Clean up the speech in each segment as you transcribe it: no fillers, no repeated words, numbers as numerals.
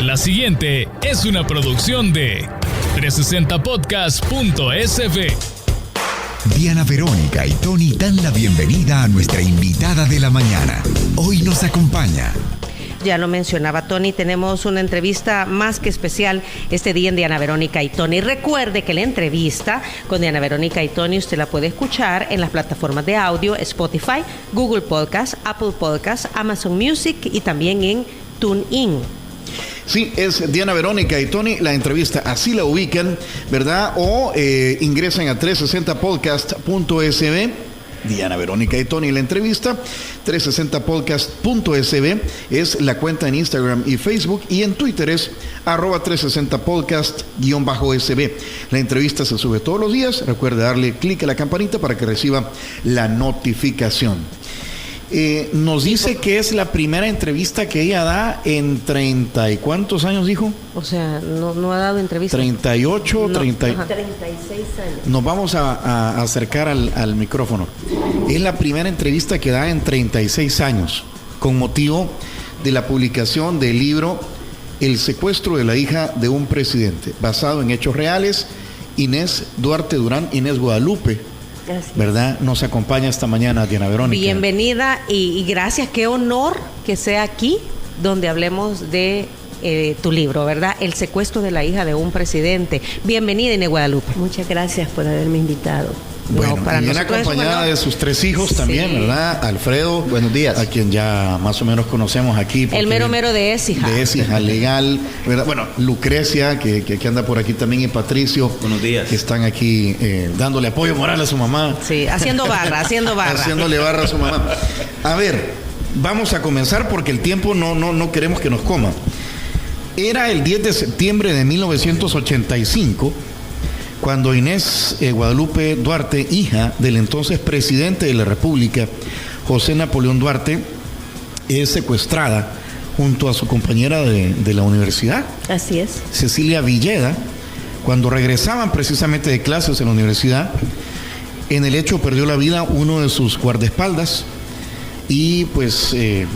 La siguiente es una producción de 360podcast.sv. Diana Verónica y Tony dan la bienvenida a nuestra invitada de la mañana. Hoy nos acompaña. Ya lo mencionaba Tony, tenemos una entrevista más que especial este día en Diana Verónica y Tony. Recuerde que la entrevista con Diana Verónica y Tony usted la puede escuchar en las plataformas de audio Spotify, Google Podcast, Apple Podcast, Amazon Music y también en TuneIn. Sí, es Diana Verónica y Tony, la entrevista así la ubican, ¿verdad? O ingresan a 360podcast.sv. Diana Verónica y Tony, la entrevista. 360podcast.sv es la cuenta en Instagram y Facebook, y en Twitter es @360podcast_sv. La entrevista se sube todos los días. Recuerde darle clic a la campanita para que reciba la notificación. Nos dice que es la primera entrevista que ella da en 30 y ¿cuántos años dijo? O sea, no ha dado entrevista. 38, no, 36 años. Nos vamos a acercar al micrófono. Es la primera entrevista que da en 36 años, con motivo de la publicación del libro El secuestro de la hija de un presidente, basado en hechos reales. Inés Duarte Durán, Inés Guadalupe, ¿verdad? Nos acompaña esta mañana Diana Verónica. Bienvenida y gracias, qué honor que sea aquí donde hablemos de tu libro, ¿verdad? El secuestro de la hija de un presidente. Bienvenida, Inés Guadalupe. Muchas gracias por haberme invitado. Bueno, para bien acompañada de sus 3 hijos también, sí, ¿verdad? Alfredo, buenos días, a quien ya más o menos conocemos aquí. El mero de Écija. De Écija, legal, ¿verdad? Bueno, Lucrecia, que anda por aquí también, y Patricio. Buenos días. Que están aquí dándole apoyo moral a su mamá. Sí, haciendo barra. Haciéndole barra a su mamá. A ver, vamos a comenzar porque el tiempo no queremos que nos coma. Era el 10 de septiembre de 1985... cuando Inés Guadalupe Duarte, hija del entonces presidente de la República, José Napoleón Duarte, es secuestrada junto a su compañera de la universidad. Así es. Cecilia Villeda, cuando regresaban precisamente de clases en la universidad. En el hecho perdió la vida uno de sus guardaespaldas. Y pues de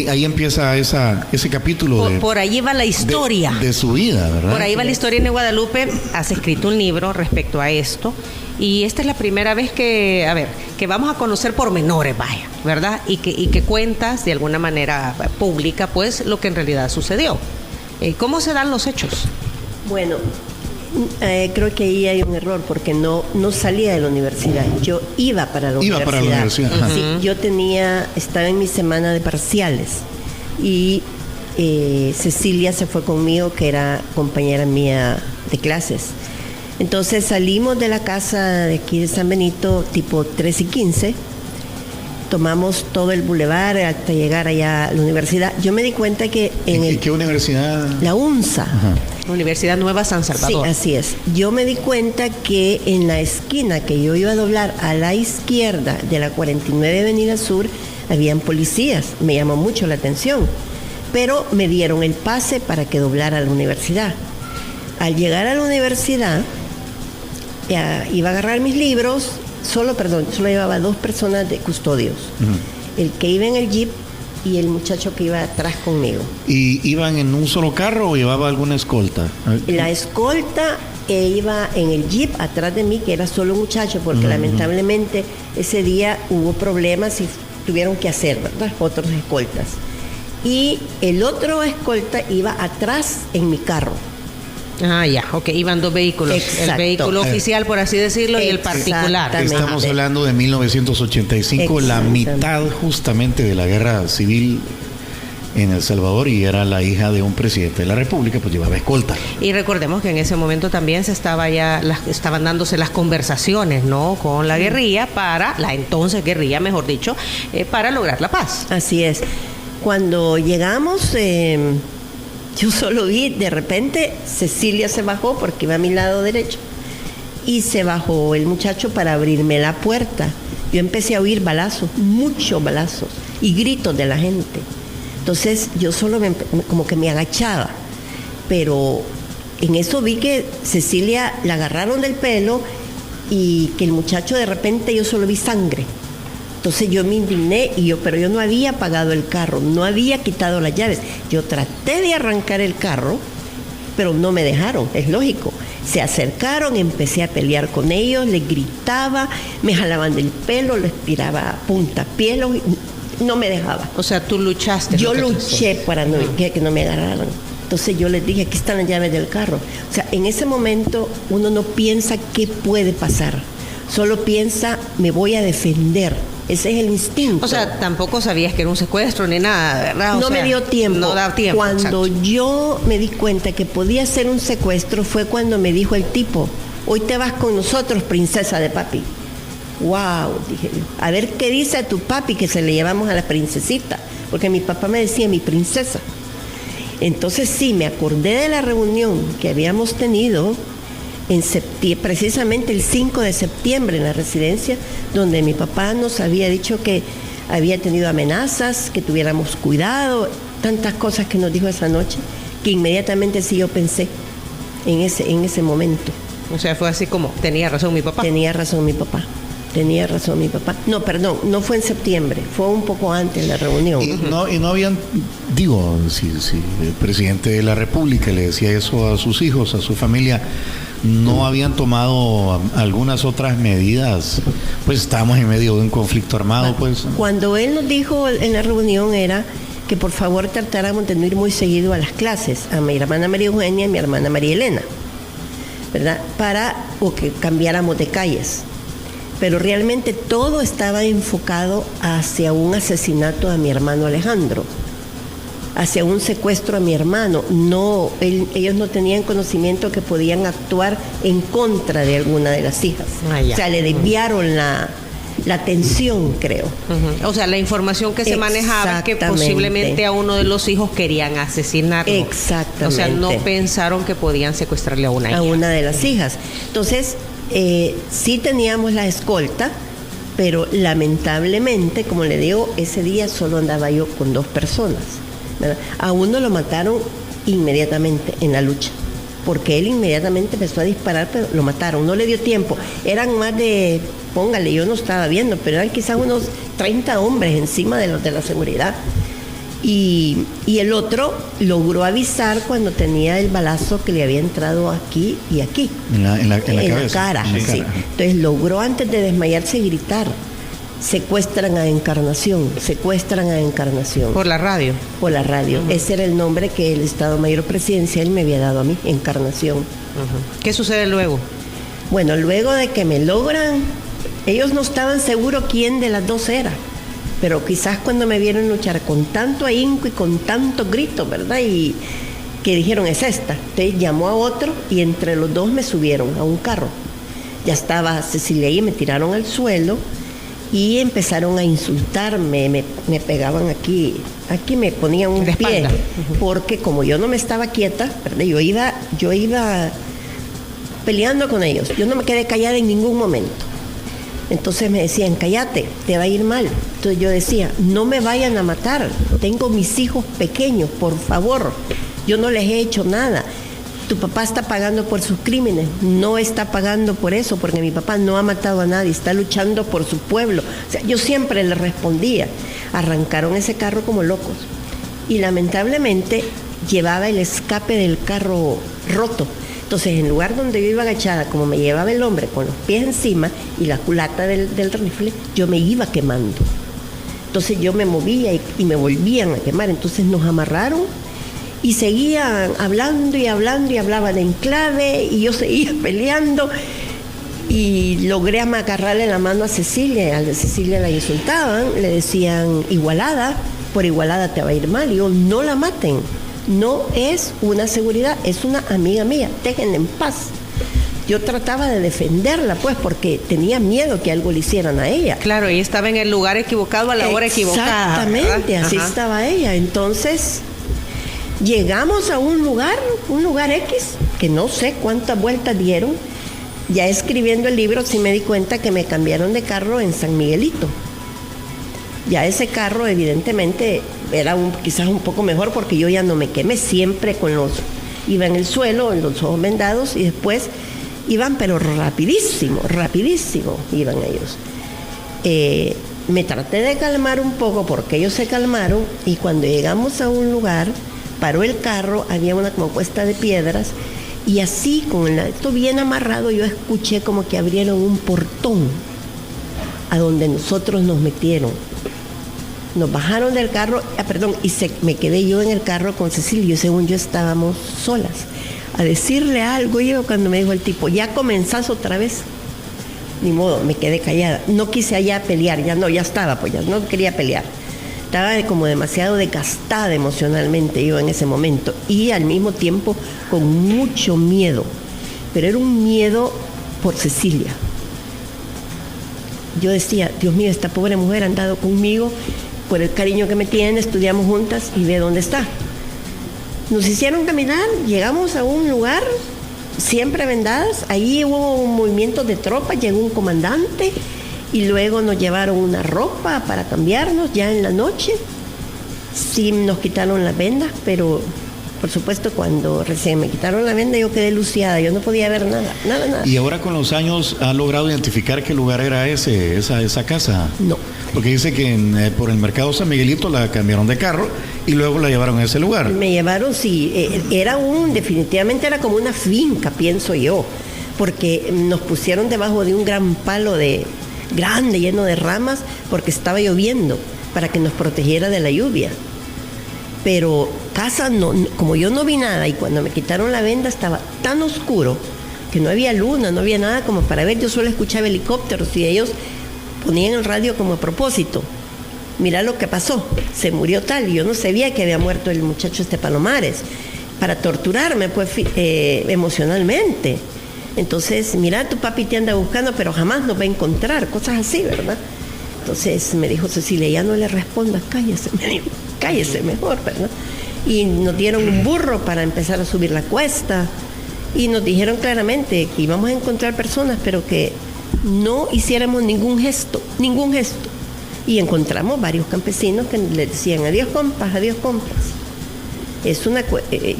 ahí empieza ese capítulo. Por ahí va la historia. De su vida, ¿verdad? Por ahí va la historia. En Guadalupe has escrito un libro respecto a esto. Y esta es la primera vez que vamos a conocer pormenores, vaya, ¿verdad? Y que cuentas de alguna manera pública, pues, lo que en realidad sucedió. ¿Cómo se dan los hechos? Bueno, creo que ahí hay un error porque no salía de la universidad. Yo iba para la universidad. Sí, yo estaba en mi semana de parciales y Cecilia se fue conmigo, que era compañera mía de clases. Entonces salimos de la casa de aquí de San Benito tipo 3:15, tomamos todo el bulevar hasta llegar allá a la universidad. Yo me di cuenta que ¿Qué universidad? La UNSA. Ajá. Universidad Nueva San Salvador. Sí, así es. Yo me di cuenta que en la esquina que yo iba a doblar a la izquierda de la 49 Avenida Sur, habían policías. Me llamó mucho la atención. Pero me dieron el pase para que doblara a la universidad. Al llegar a la universidad, iba a agarrar mis libros. Solo llevaba 2 personas de custodios. El que iba en el jeep y el muchacho que iba atrás conmigo. ¿Y iban en un solo carro o llevaba alguna escolta? La escolta iba en el jeep atrás de mí, que era solo un muchacho, porque lamentablemente ese día hubo problemas y tuvieron que hacer, ¿verdad?, otros escoltas. Y el otro escolta iba atrás en mi carro. Ah, ya, ok, iban 2 vehículos. Exacto. El vehículo oficial, por así decirlo, y el particular. Estamos hablando de 1985, la mitad justamente de la guerra civil en El Salvador, y era la hija de un presidente de la República, pues llevaba escolta. Y recordemos que en ese momento también estaban dándose las conversaciones, ¿no?, con la guerrilla, la entonces guerrilla, mejor dicho, para lograr la paz. Así es. Cuando llegamos, yo solo vi, de repente, Cecilia se bajó porque iba a mi lado derecho y se bajó el muchacho para abrirme la puerta. Yo empecé a oír balazos, muchos balazos, y gritos de la gente. Entonces yo solo como que me agachaba, pero en eso vi que Cecilia la agarraron del pelo y que el muchacho, de repente yo solo vi sangre. Entonces yo me indigné, pero yo no había apagado el carro, no había quitado las llaves. Yo traté de arrancar el carro, pero no me dejaron, es lógico. Se acercaron, empecé a pelear con ellos, les gritaba, me jalaban del pelo, les tiraba puntapiés, no me dejaba. O sea, tú luchaste. Yo luché para que no me agarraran. Entonces yo les dije, aquí están las llaves del carro. O sea, en ese momento uno no piensa qué puede pasar, solo piensa, me voy a defender. Ese es el instinto. O sea, tampoco sabías que era un secuestro ni nada, ¿verdad? No me dio tiempo. No da tiempo. Cuando yo me di cuenta que podía ser un secuestro fue cuando me dijo el tipo, hoy te vas con nosotros, princesa de papi. Wow, dije yo. A ver qué dice tu papi que se le llevamos a la princesita. Porque mi papá me decía, mi princesa. Entonces sí, me acordé de la reunión que habíamos tenido en precisamente el 5 de septiembre en la residencia, donde mi papá nos había dicho que había tenido amenazas, que tuviéramos cuidado, tantas cosas que nos dijo esa noche, que inmediatamente sí yo pensé en ese momento. O sea, fue así como, tenía razón mi papá. Tenía razón mi papá. No, perdón, no fue en septiembre, fue un poco antes de la reunión. Y no habían, si el presidente de la República le decía eso a sus hijos, a su familia, no habían tomado algunas otras medidas, pues estábamos en medio de un conflicto armado, pues. Cuando él nos dijo en la reunión era que por favor tratáramos de no ir muy seguido a las clases, a mi hermana María Eugenia y a mi hermana María Elena, ¿verdad? O que cambiáramos de calles. Pero realmente todo estaba enfocado hacia un asesinato a mi hermano Alejandro, hacia un secuestro a mi hermano. Ellos no tenían conocimiento que podían actuar en contra de alguna de las hijas. O sea, le desviaron la atención, creo. O sea, la información que se manejaba que posiblemente a uno de los hijos querían asesinarlo. Exactamente. O sea, no pensaron que podían secuestrarle a una hija. A una de las hijas. Entonces, sí teníamos la escolta, pero lamentablemente, como le digo, ese día solo andaba yo con 2 personas, ¿verdad? A uno lo mataron inmediatamente en la lucha, porque él inmediatamente empezó a disparar, pero lo mataron, no le dio tiempo. Eran más de, póngale, yo no estaba viendo, pero eran quizás unos 30 hombres encima de los de la seguridad. Y el otro logró avisar cuando tenía el balazo que le había entrado aquí y aquí. En la cara. Sí. Entonces logró antes de desmayarse gritar, secuestran a Encarnación. ¿Por la radio? Por la radio. Ese era el nombre que el Estado Mayor Presidencial me había dado a mí, Encarnación. ¿Qué sucede luego? Bueno, luego de que me logran, ellos no estaban seguros quién de las 2 era. Pero quizás cuando me vieron luchar con tanto ahínco y con tanto grito, ¿verdad? Y que dijeron, es esta. Entonces llamó a otro y entre los 2 me subieron a un carro. Ya estaba Cecilia y me tiraron al suelo y empezaron a insultarme, me pegaban aquí me ponían un pie, porque como yo no me estaba quieta, ¿verdad? Yo iba peleando con ellos. Yo no me quedé callada en ningún momento. Entonces me decían, cállate, te va a ir mal. Entonces yo decía, no me vayan a matar, tengo mis hijos pequeños, por favor, yo no les he hecho nada. Tu papá está pagando por sus crímenes, no está pagando por eso, porque mi papá no ha matado a nadie, está luchando por su pueblo. O sea, yo siempre le respondía. Arrancaron ese carro como locos. Y lamentablemente llevaba el escape del carro roto. Entonces, en el lugar donde yo iba agachada, como me llevaba el hombre con los pies encima y la culata del rifle, yo me iba quemando. Entonces yo me movía y me volvían a quemar. Entonces nos amarraron y seguían hablando y hablaban en clave y yo seguía peleando y logré agarrarle la mano a Cecilia. A Cecilia la insultaban, le decían igualada, por igualada te va a ir mal. Y yo, no la maten. No es una seguridad, es una amiga mía, déjenla en paz. Yo trataba de defenderla, pues, porque tenía miedo que algo le hicieran a ella. Claro, ella estaba en el lugar equivocado a la hora equivocada. Exactamente, así estaba ella. Entonces, llegamos a un lugar X, que no sé cuántas vueltas dieron. Ya escribiendo el libro, sí me di cuenta que me cambiaron de carro en San Miguelito. Ya ese carro, evidentemente, era quizás un poco mejor porque yo ya no me quemé, siempre iba en el suelo, en los ojos vendados, y después iban, pero rapidísimo iban ellos. me traté de calmar un poco porque ellos se calmaron y cuando llegamos a un lugar, paró el carro, había una como cuesta de piedras y así con esto bien amarrado yo escuché como que abrieron un portón a donde nosotros nos metieron. Nos bajaron del carro, me quedé yo en el carro con Cecilia y según yo estábamos solas. A decirle algo yo cuando me dijo el tipo, ya comenzás otra vez. Ni modo, me quedé callada. No quise allá pelear, ya estaba, pues ya no quería pelear. Estaba como demasiado desgastada emocionalmente yo en ese momento y al mismo tiempo con mucho miedo. Pero era un miedo por Cecilia. Yo decía, Dios mío, esta pobre mujer ha andado conmigo por el cariño que me tiene, estudiamos juntas y ve dónde está. Nos hicieron caminar, llegamos a un lugar siempre vendadas, ahí hubo un movimiento de tropas, llegó un comandante y luego nos llevaron una ropa para cambiarnos ya en la noche. Sí nos quitaron las vendas, pero por supuesto cuando recién me quitaron la venda yo quedé luciada, yo no podía ver nada. ¿Y ahora con los años ha logrado identificar qué lugar era esa casa? No. Porque dice que por el mercado San Miguelito la cambiaron de carro y luego la llevaron a ese lugar. Me llevaron, sí, definitivamente era como una finca, pienso yo, porque nos pusieron debajo de un gran palo grande, lleno de ramas, porque estaba lloviendo, para que nos protegiera de la lluvia. Pero casa, no, como yo no vi nada y cuando me quitaron la venda estaba tan oscuro que no había luna, no había nada como para ver, yo solo escuchaba helicópteros y ellos ponían el radio como a propósito. Mira lo que pasó, se murió tal, y yo no sabía que había muerto el muchacho Palomares, para torturarme pues emocionalmente. Entonces, mira, tu papi te anda buscando, pero jamás nos va a encontrar, cosas así, ¿verdad? Entonces me dijo Cecilia, ya no le respondas, cállese, me dijo, cállese mejor, ¿verdad? Y nos dieron un burro para empezar a subir la cuesta, y nos dijeron claramente que íbamos a encontrar personas, pero que no hiciéramos ningún gesto. Y encontramos varios campesinos que le decían, adiós compas.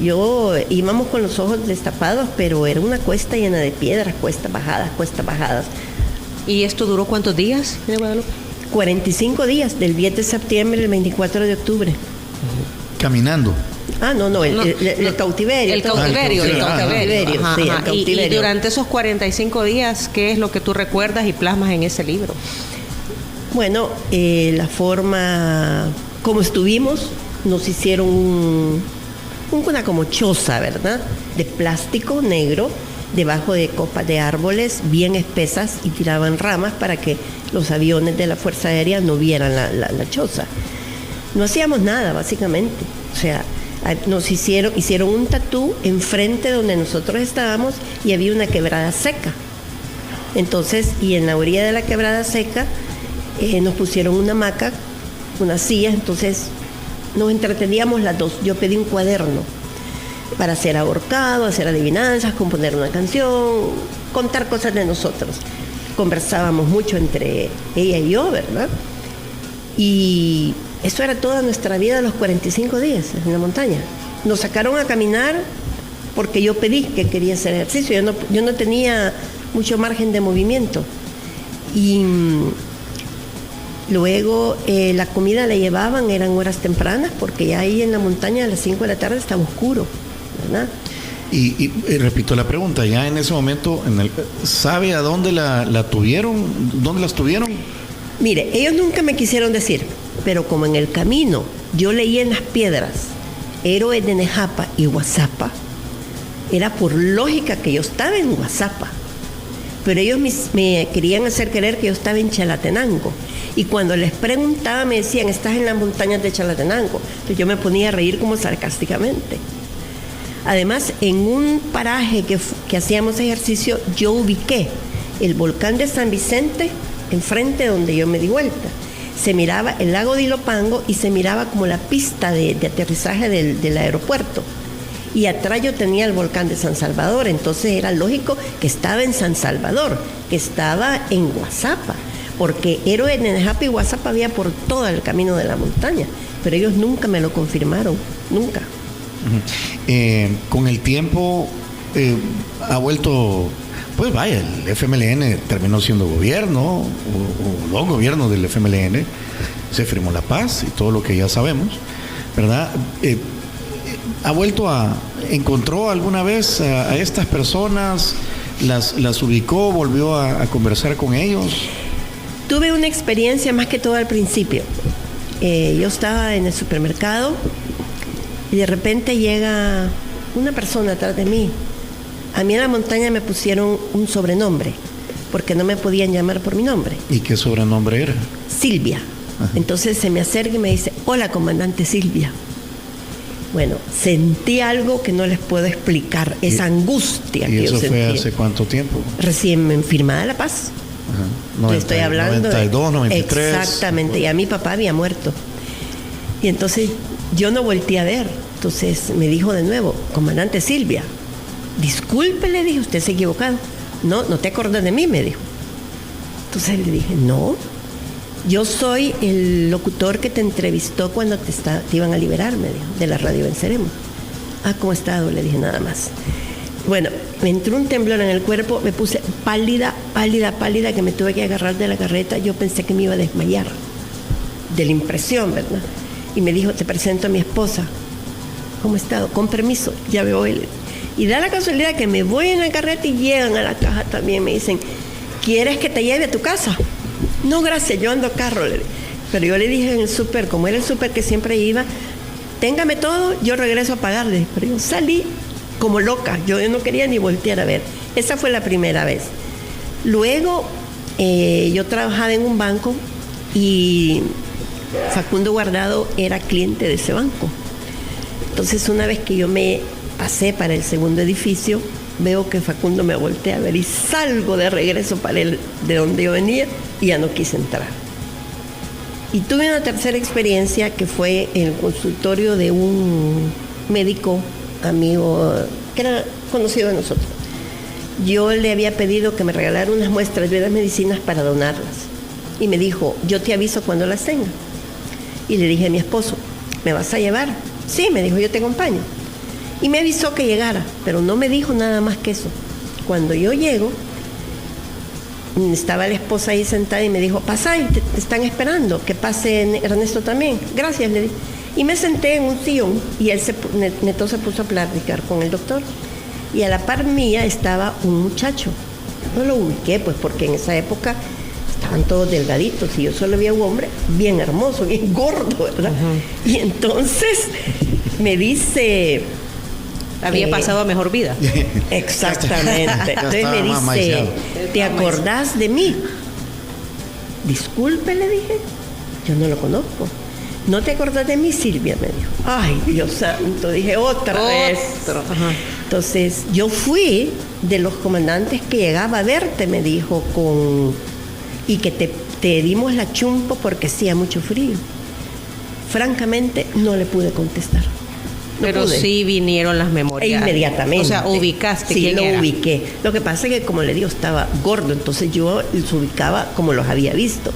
Yo íbamos con los ojos destapados, pero era una cuesta llena de piedras, cuestas bajadas. ¿Y esto duró cuántos días en Guadalupe? 45 días, del 10 de septiembre al 24 de octubre. Caminando. El cautiverio. El cautiverio. Sí, el cautiverio. Y durante esos 45 días, ¿qué es lo que tú recuerdas y plasmas en ese libro? Bueno, la forma como estuvimos, nos hicieron una como choza, ¿verdad? De plástico negro, debajo de copas de árboles bien espesas y tiraban ramas para que los aviones de la Fuerza Aérea no vieran la choza. No hacíamos nada, básicamente. O sea, hicieron un tatú enfrente donde nosotros estábamos y había una quebrada seca. Entonces, y en la orilla de la quebrada seca nos pusieron una hamaca, una silla, entonces nos entreteníamos las dos. Yo pedí un cuaderno para hacer ahorcado, hacer adivinanzas, componer una canción, contar cosas de nosotros. Conversábamos mucho entre ella y yo, ¿verdad? Y eso era toda nuestra vida, los 45 días en la montaña. Nos sacaron a caminar porque yo pedí que quería hacer ejercicio. Yo no tenía mucho margen de movimiento. Y luego la comida la llevaban, eran horas tempranas, porque ya ahí en la montaña a las 5 de la tarde estaba oscuro, ¿verdad? Y repito la pregunta, ya en ese momento, ¿sabe a dónde la tuvieron? ¿Dónde las tuvieron? Mire, ellos nunca me quisieron decir, pero como en el camino yo leí en las piedras héroes de Nejapa y Guazapa, era por lógica que yo estaba en Guazapa, pero ellos me querían hacer creer que yo estaba en Chalatenango, y cuando les preguntaba me decían, estás en las montañas de Chalatenango. Entonces yo me ponía a reír como sarcásticamente. Además, en un paraje que hacíamos ejercicio, yo ubiqué el volcán de San Vicente enfrente donde yo me di vuelta. Se miraba el lago de Ilopango y se miraba como la pista de aterrizaje del aeropuerto. Y atrás yo tenía el volcán de San Salvador, entonces era lógico que estaba en San Salvador, que estaba en Guazapa, porque héroes de Nejapa y Guazapa había por todo el camino de la montaña, pero ellos nunca me lo confirmaron, nunca. Con el tiempo ha vuelto después, vaya, el FMLN terminó siendo gobierno, o los gobiernos del FMLN, se firmó la paz y todo lo que ya sabemos, ¿verdad? ¿Encontró alguna vez a estas personas? ¿Las ubicó? ¿Volvió a conversar con ellos? Tuve una experiencia más que todo al principio. Yo estaba en el supermercado y de repente llega una persona atrás de mí. A mí en la montaña me pusieron un sobrenombre porque no me podían llamar por mi nombre. ¿Y qué sobrenombre era? Silvia. Ajá. Entonces se me acerca y me dice: hola, comandante Silvia. Bueno, sentí algo que no les puedo explicar, esa angustia que yo sentí. ¿Y eso fue hace cuánto tiempo? Recién firmada la paz. Ajá. Estoy hablando 92, 93. Exactamente, ya mi papá había muerto. Y entonces yo no volteé a ver. Entonces me dijo de nuevo: comandante Silvia, disculpe, le dije, usted se ha equivocado. No te acuerdas de mí, me dijo. Entonces le dije: no, yo soy el locutor que te entrevistó cuando te iban a liberar, me dijo, de la radio Venceremos. ¿Cómo ha estado? Le dije, nada más. Bueno, me entró un temblor en el cuerpo, me puse pálida, que me tuve que agarrar de la carreta. Yo pensé que me iba a desmayar de la impresión, ¿verdad? Y me dijo: te presento a mi esposa. ¿Cómo ha estado? Con permiso, ya veo él. Y da la casualidad que me voy en la carreta y llegan a la caja también. Me dicen: ¿quieres que te lleve a tu casa? No, gracias, yo ando carro. Pero yo le dije en el súper, como era el súper que siempre iba: téngame todo, yo regreso a pagarle. Pero yo salí como loca, yo no quería ni voltear a ver. Esa fue la primera vez. Luego yo trabajaba en un banco y Facundo Guardado era cliente de ese banco. Entonces, una vez que yo me pasé para el segundo edificio, veo que Facundo me voltea a ver y salgo de regreso para de donde yo venía y ya no quise entrar. Y tuve una tercera experiencia que fue en el consultorio de un médico amigo que era conocido de nosotros. Yo le había pedido que me regalara unas muestras de las medicinas para donarlas. Y me dijo: yo te aviso cuando las tenga. Y le dije a mi esposo: ¿me vas a llevar? Sí, me dijo, yo te acompaño. Y me avisó que llegara, pero no me dijo nada más que eso. Cuando yo llego, estaba la esposa ahí sentada y me dijo: pasa, te están esperando, que pase Ernesto también. Gracias, le dije. Y me senté en un sillón y él Neto se puso a platicar con el doctor. Y a la par mía estaba un muchacho. No lo ubiqué, pues, porque en esa época estaban todos delgaditos y yo solo vi a un hombre bien hermoso, bien gordo, ¿verdad? Uh-huh. Y entonces me dice... Había pasado a mejor vida. Exactamente. Entonces me dice: ¿te acordás de mí? Disculpe, le dije, yo no lo conozco. ¿No te acordás de mí, Silvia? Me dijo. Ay, Dios santo, dije otra vez. Ajá. Entonces yo fui de los comandantes que llegaba a verte, me dijo, y que te dimos la chumpo porque hacía mucho frío. Francamente no le pude contestar. Pero sí vinieron las memorias. Inmediatamente. O sea, ubicaste sí, quién lo era. ubiqué. Lo que pasa es que, como le digo, estaba gordo, entonces yo los ubicaba como los había visto.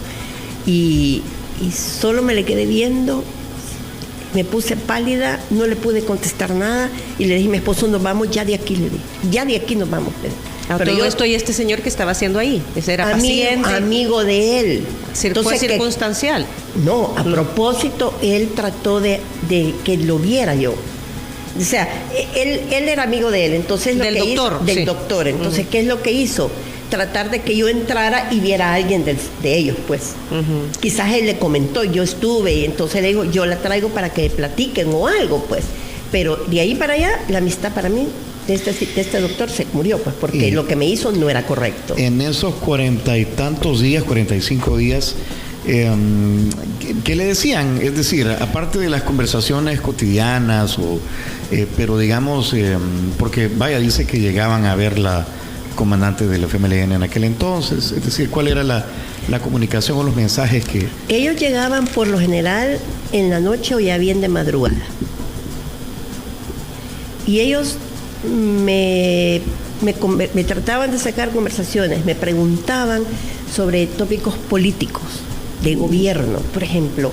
Y solo me le quedé viendo, me puse pálida, no le pude contestar nada y le dije a mi esposo: nos vamos ya de aquí, le dije. Ya de aquí nos vamos, le dije. Pero todo esto y este señor que estaba haciendo ahí, ese era paciente. Amigo de él. Entonces, ¿fue circunstancial? No, a propósito, él trató de que lo viera yo. O sea, él era amigo de él, entonces del doctor. Del doctor. Entonces, ¿qué es lo que hizo? Tratar de que yo entrara y viera a alguien de ellos, pues. Uh-huh. Quizás él le comentó, yo estuve, y entonces le dijo: yo la traigo para que platiquen o algo, pues. Pero de ahí para allá, la amistad para mí de este doctor se murió, pues, porque lo que me hizo no era correcto. En esos 40 y tantos días, 45 días, ¿qué le decían? Es decir, aparte de las conversaciones cotidianas, pero digamos, porque vaya, dice que llegaban a ver la comandante del FMLN en aquel entonces, es decir, ¿cuál era la comunicación o los mensajes que...? Ellos llegaban por lo general en la noche o ya bien de madrugada. Y ellos me trataban de sacar conversaciones, me preguntaban sobre tópicos políticos, de gobierno, por ejemplo,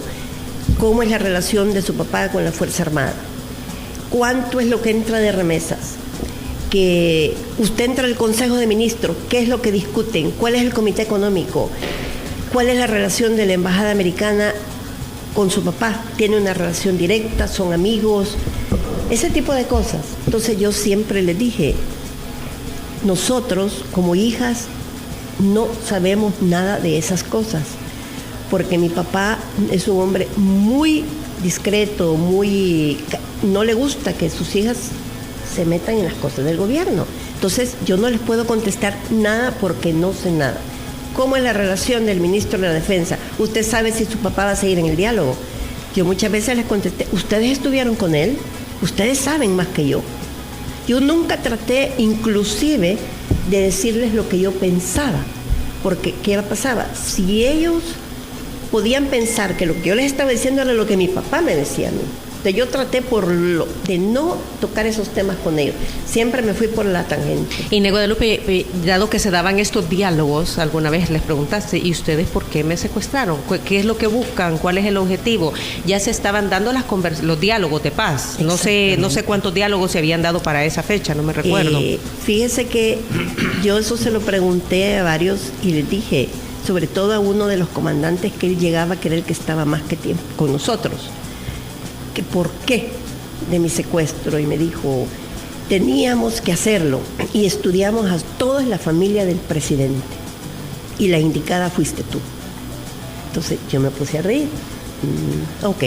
cómo es la relación de su papá con la Fuerza Armada, cuánto es lo que entra de remesas, que usted entra al Consejo de Ministros, ¿qué es lo que discuten? ¿Cuál es el comité económico? ¿Cuál es la relación de la embajada americana con su papá? ¿Tiene una relación directa? ¿Son amigos? Ese tipo de cosas. Entonces yo siempre les dije, nosotros como hijas no sabemos nada de esas cosas, porque mi papá es un hombre muy discreto, no le gusta que sus hijas se metan en las cosas del gobierno. Entonces yo no les puedo contestar nada porque no sé nada. ¿Cómo es la relación del ministro de la Defensa? ¿Usted sabe si su papá va a seguir en el diálogo? Yo muchas veces les contesté, ¿ustedes estuvieron con él? Ustedes saben más que yo. Yo nunca traté inclusive de decirles lo que yo pensaba, porque ¿qué pasaba? Si ellos podían pensar que lo que yo les estaba diciendo era lo que mi papá me decía a mí. Entonces yo traté de no tocar esos temas con ellos. Siempre me fui por la tangente. Y Nego de Lupe, dado que se daban estos diálogos, alguna vez les preguntaste, ¿y ustedes por qué me secuestraron? ¿Qué es lo que buscan? ¿Cuál es el objetivo? Ya se estaban dando los diálogos de paz. No sé cuántos diálogos se habían dado para esa fecha, no me recuerdo. Fíjese que yo eso se lo pregunté a varios y les dije, sobre todo a uno de los comandantes, que él llegaba a creer que estaba más que tiempo con nosotros, que por qué de mi secuestro, y me dijo, teníamos que hacerlo, y estudiamos a toda la familia del presidente, y la indicada fuiste tú. Entonces yo me puse a reír. Ok,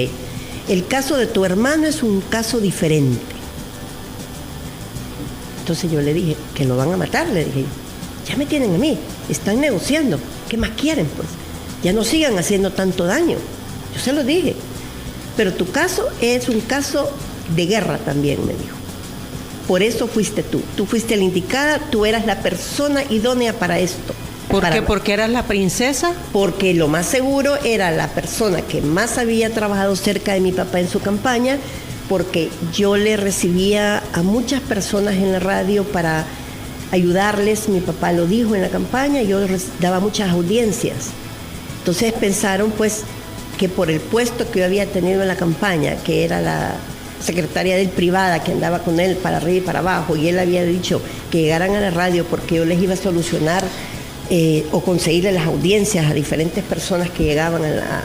el caso de tu hermano es un caso diferente. Entonces yo le dije, que lo van a matar, le dije, ya me tienen a mí, están negociando, ¿qué más quieren? Pues ya no sigan haciendo tanto daño. Yo se lo dije. Pero tu caso es un caso de guerra también, me dijo. Por eso fuiste tú. Tú fuiste la indicada, tú eras la persona idónea para esto. ¿Por qué? ¿Porque eras la princesa? Porque lo más seguro era la persona que más había trabajado cerca de mi papá en su campaña, porque yo le recibía a muchas personas en la radio para ayudarles. Mi papá lo dijo en la campaña, yo daba muchas audiencias. Entonces pensaron, pues, que por el puesto que yo había tenido en la campaña, que era la secretaria del privada, que andaba con él para arriba y para abajo, y él había dicho que llegaran a la radio porque yo les iba a solucionar o conseguirle las audiencias a diferentes personas que llegaban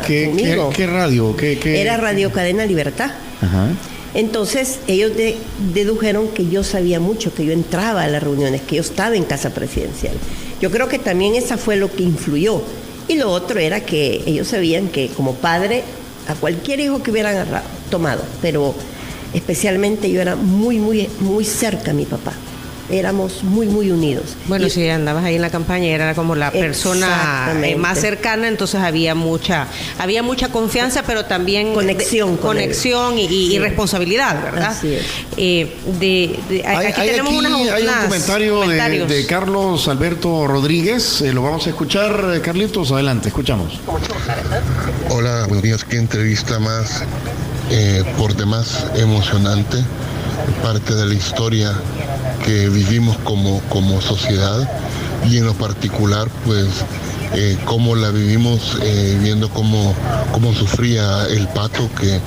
conmigo. ¿Qué radio? Era Radio Cadena Libertad. Ajá. Entonces ellos dedujeron que yo sabía mucho, que yo entraba a las reuniones, que yo estaba en Casa Presidencial. Yo creo que también esa fue lo que influyó. Y lo otro era que ellos sabían que como padre, a cualquier hijo que hubieran tomado, pero especialmente yo era muy, muy, muy cerca a mi papá. Éramos muy, muy unidos. Bueno, si andabas ahí en la campaña, era como la persona más cercana, entonces había mucha confianza, pero también conexión y responsabilidad, ¿verdad? Así es. Aquí tenemos hay un comentario de Carlos Alberto Rodríguez. Lo vamos a escuchar, Carlitos. Adelante, escuchamos. Hola, buenos días. Qué entrevista más por demás emocionante, parte de la historia que vivimos como sociedad, y en lo particular pues cómo la vivimos, viendo cómo sufría el Pato, que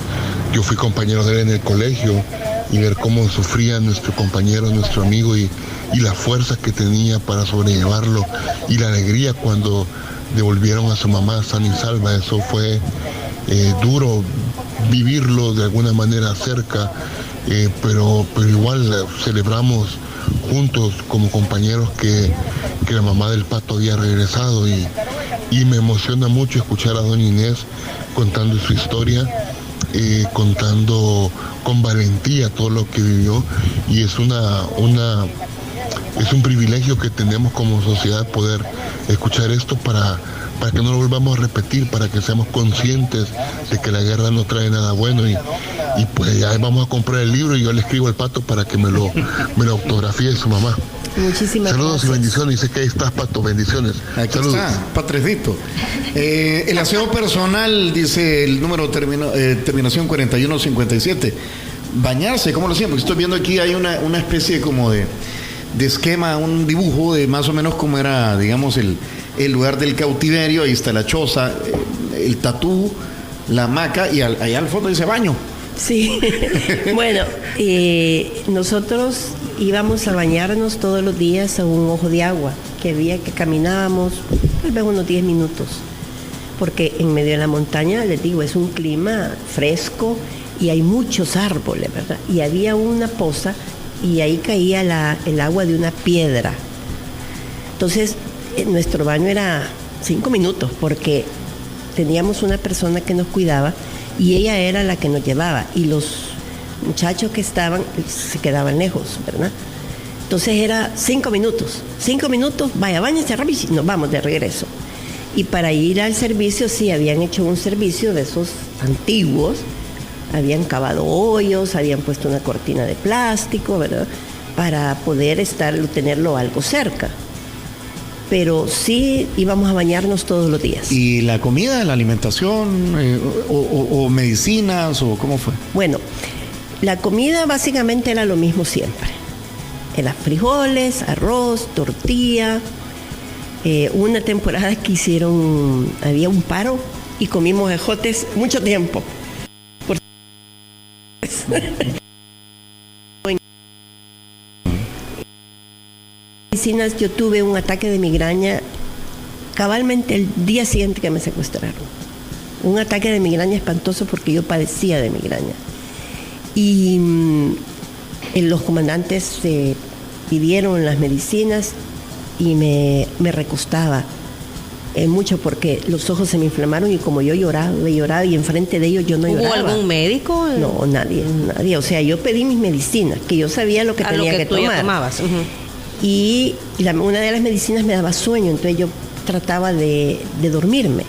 yo fui compañero de él en el colegio, y ver cómo sufría nuestro compañero, nuestro amigo, y la fuerza que tenía para sobrellevarlo, y la alegría cuando devolvieron a su mamá sana y salva. Eso fue duro vivirlo de alguna manera cerca, pero igual celebramos juntos como compañeros que la mamá del Pato había regresado, y me emociona mucho escuchar a doña Inés contando su historia, contando con valentía todo lo que vivió, y es un privilegio que tenemos como sociedad poder escuchar esto para que no lo volvamos a repetir, para que seamos conscientes de que la guerra no trae nada bueno, y pues ya vamos a comprar el libro, y yo le escribo al Pato para que me lo autografíe su mamá. Muchísimas saludos gracias. Y bendiciones. Dice que ahí estás, Pato, bendiciones. Aquí saludos. está, Patrecito. El aseo personal, dice el número terminación 4157. Bañarse, como lo hacían, porque estoy viendo aquí hay una especie como de esquema, un dibujo de más o menos cómo era, digamos, el lugar del cautiverio. Ahí está la choza, el tatú, la hamaca, y allá al fondo dice baño. Sí, bueno, nosotros íbamos a bañarnos todos los días a un ojo de agua, que había que caminábamos tal vez unos 10 minutos, porque en medio de la montaña, les digo, es un clima fresco y hay muchos árboles, ¿verdad? Y había una poza y ahí caía el agua de una piedra. Entonces, nuestro baño era 5 minutos, porque teníamos una persona que nos cuidaba y ella era la que nos llevaba, y los muchachos que estaban se quedaban lejos, ¿verdad? Entonces era 5 minutos, vaya, báñense rápido y nos vamos de regreso. Y para ir al servicio, sí, habían hecho un servicio de esos antiguos, habían cavado hoyos, habían puesto una cortina de plástico, ¿verdad? Para poder tenerlo algo cerca. Pero sí íbamos a bañarnos todos los días. ¿Y la comida, la alimentación o medicinas o cómo fue? Bueno, la comida básicamente era lo mismo siempre. Eran frijoles, arroz, tortilla. Una temporada que había un paro y comimos ejotes mucho tiempo. Medicinas, yo tuve un ataque de migraña cabalmente el día siguiente que me secuestraron. Un ataque de migraña espantoso porque yo padecía de migraña. Y los comandantes pidieron las medicinas y me recostaba mucho porque los ojos se me inflamaron y como yo lloraba y enfrente de ellos yo no lloraba. ¿Hubo algún médico? No, nadie. O sea, yo pedí mis medicinas, que yo sabía lo que tenía que tomar. Tú ya tomabas. Uh-huh. Y una de las medicinas me daba sueño, entonces yo trataba de dormirme,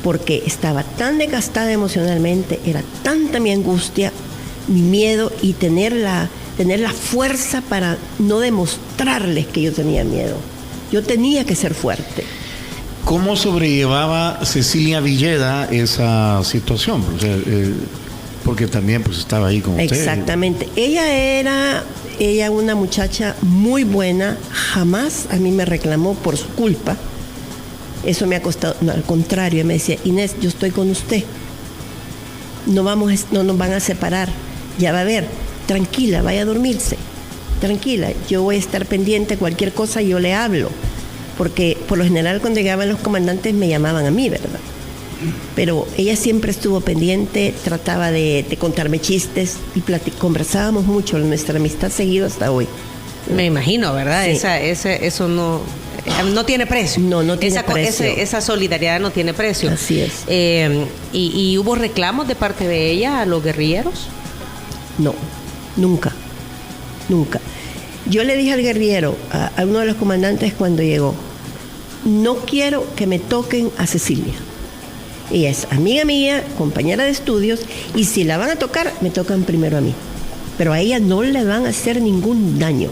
porque estaba tan desgastada emocionalmente, era tanta mi angustia, mi miedo, y tener la fuerza para no demostrarles que yo tenía miedo. Yo tenía que ser fuerte. ¿Cómo sobrellevaba Cecilia Villeda esa situación? Porque también pues estaba ahí con usted. Exactamente. Ella una muchacha muy buena, jamás a mí me reclamó por su culpa. Eso me ha costado, no, al contrario, me decía, Inés, yo estoy con usted. No nos van a separar. Ya va a ver, tranquila, vaya a dormirse. Tranquila, yo voy a estar pendiente, cualquier cosa yo le hablo. Porque por lo general cuando llegaban los comandantes me llamaban a mí, ¿verdad? Pero ella siempre estuvo pendiente, trataba de contarme chistes y conversábamos mucho. Nuestra amistad seguido hasta hoy. Me imagino, ¿verdad? Sí. Eso no tiene precio. No tiene precio. Esa solidaridad no tiene precio. Así es. ¿Y hubo reclamos de parte de ella a los guerrilleros? No, nunca. Yo le dije al guerrillero, a uno de los comandantes cuando llegó, no quiero que me toquen a Cecilia. Ella es amiga mía, compañera de estudios, y si la van a tocar, me tocan primero a mí. Pero a ella no le van a hacer ningún daño.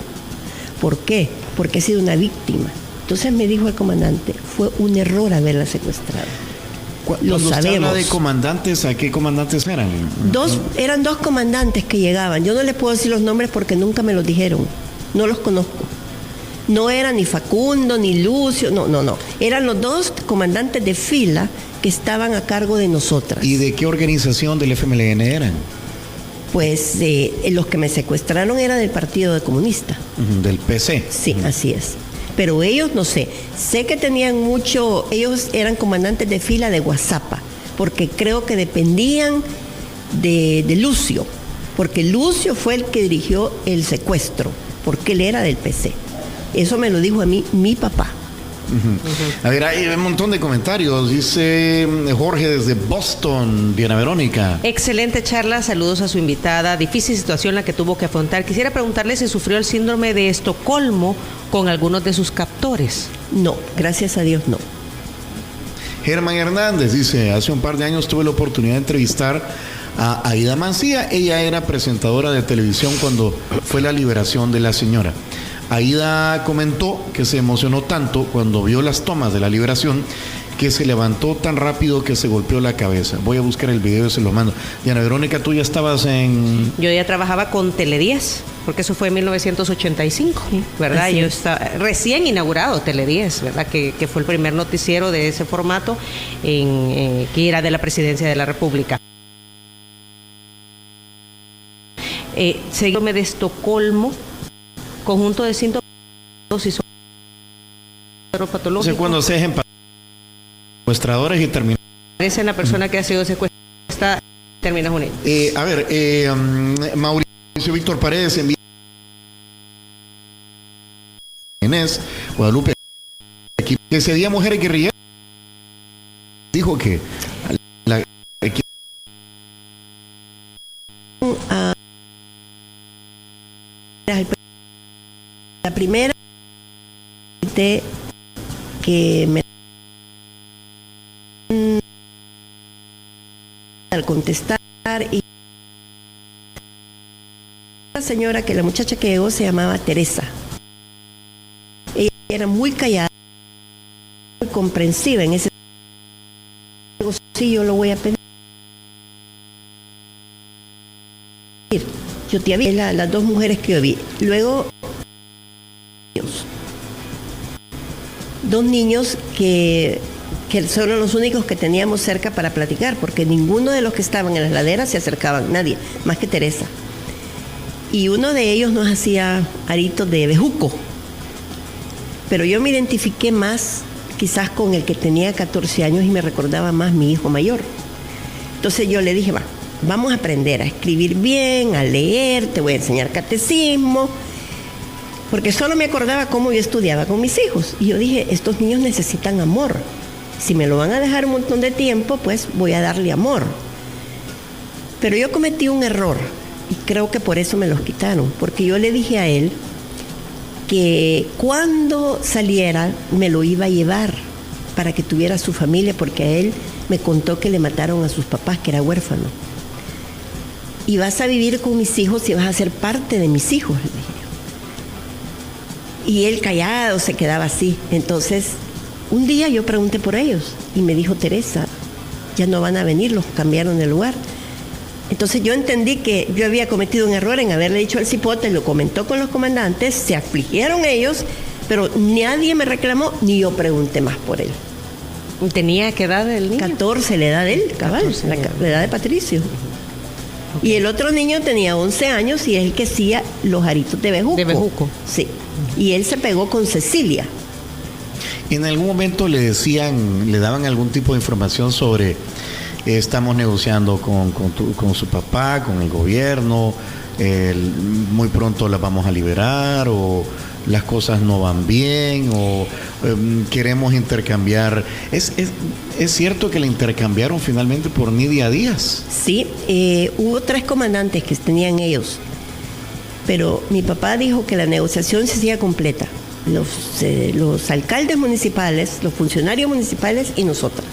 ¿Por qué? Porque ha sido una víctima. Entonces me dijo el comandante, fue un error haberla secuestrado. Lo sabemos. Cuando usted habla de comandantes, ¿a qué comandantes eran? Eran 2 comandantes que llegaban. Yo no les puedo decir los nombres porque nunca me los dijeron. No los conozco. No era ni Facundo, ni Lucio, no. Eran los 2 comandantes de fila que estaban a cargo de nosotras. ¿Y de qué organización del FMLN eran? Pues los que me secuestraron eran del Partido Comunista. Del PC. Sí, así es. Pero ellos, no sé. Sé que tenían ellos eran comandantes de fila de Guazapa, porque creo que dependían de Lucio, porque Lucio fue el que dirigió el secuestro, porque él era del PC. Eso me lo dijo a mí mi papá. A ver, hay un montón de comentarios. Dice Jorge desde Boston, Diana Verónica. Excelente charla, saludos a su invitada. Difícil situación la que tuvo que afrontar. Quisiera preguntarle si sufrió el síndrome de Estocolmo con algunos de sus captores. No, gracias a Dios no. Germán Hernández dice, hace un par de años tuve la oportunidad de entrevistar a Aida Mancía. Ella era presentadora de televisión cuando fue la liberación de la señora. Aida comentó que se emocionó tanto cuando vio las tomas de la liberación que se levantó tan rápido que se golpeó la cabeza. Voy a buscar el video y se lo mando. Diana Verónica, tú ya estabas en... Yo ya trabajaba con Tele10, porque eso fue en 1985, ¿verdad? Yo estaba recién inaugurado Tele10, ¿verdad? Que fue el primer noticiero de ese formato que era de la Presidencia de la República. síndrome de Estocolmo, conjunto de síntomas y patológicos. Cuando se dejen secuestradores y terminan. Aparece en la persona que ha sido secuestrada, terminas un hecho. A ver, Mauricio Víctor Paredes envía Inés Guadalupe, que ese día mujeres guerrilleras dijo que la primera que me al contestar, y la señora, que la muchacha que llegó se llamaba Teresa. Ella era muy callada, muy comprensiva en ese. Sí, yo lo voy a pedir. Yo te vi las dos mujeres que yo vi. Luego, dos niños que son los únicos que teníamos cerca para platicar, porque ninguno de los que estaban en las laderas se acercaban, nadie, más que Teresa. Y uno de ellos nos hacía aritos de bejuco. Pero yo me identifiqué más quizás con el que tenía 14 años y me recordaba más mi hijo mayor. Entonces yo le dije, vamos a aprender a escribir bien, a leer, te voy a enseñar catecismo, porque solo me acordaba cómo yo estudiaba con mis hijos. Y yo dije, estos niños necesitan amor. Si me lo van a dejar un montón de tiempo, pues voy a darle amor. Pero yo cometí un error y creo que por eso me los quitaron, porque yo le dije a él que cuando saliera me lo iba a llevar para que tuviera su familia, porque a él me contó que le mataron a sus papás, que era huérfano. Y vas a vivir con mis hijos y vas a ser parte de mis hijos, le dije yo. Y él callado se quedaba así. Entonces, un día yo pregunté por ellos y me dijo Teresa, ya no van a venir, los cambiaron de lugar. Entonces yo entendí que yo había cometido un error en haberle dicho al cipote, lo comentó con los comandantes, se afligieron ellos, pero nadie me reclamó ni yo pregunté más por él. ¿Tenía qué edad el niño? 14, la edad de él, cabal, la edad de Patricio. Okay. Y el otro niño tenía 11 años y es el que hacía los aritos de bejuco. De bejuco. Sí. Y él se pegó con Cecilia. ¿En algún momento le daban algún tipo de información sobre estamos negociando con su papá, con el gobierno, muy pronto la vamos a liberar, o las cosas no van bien, o queremos intercambiar? ¿Es cierto que la intercambiaron finalmente por Nidia Díaz? Sí, hubo 3 comandantes que tenían ellos, pero mi papá dijo que la negociación se hacía completa. Los alcaldes municipales, los funcionarios municipales y nosotras,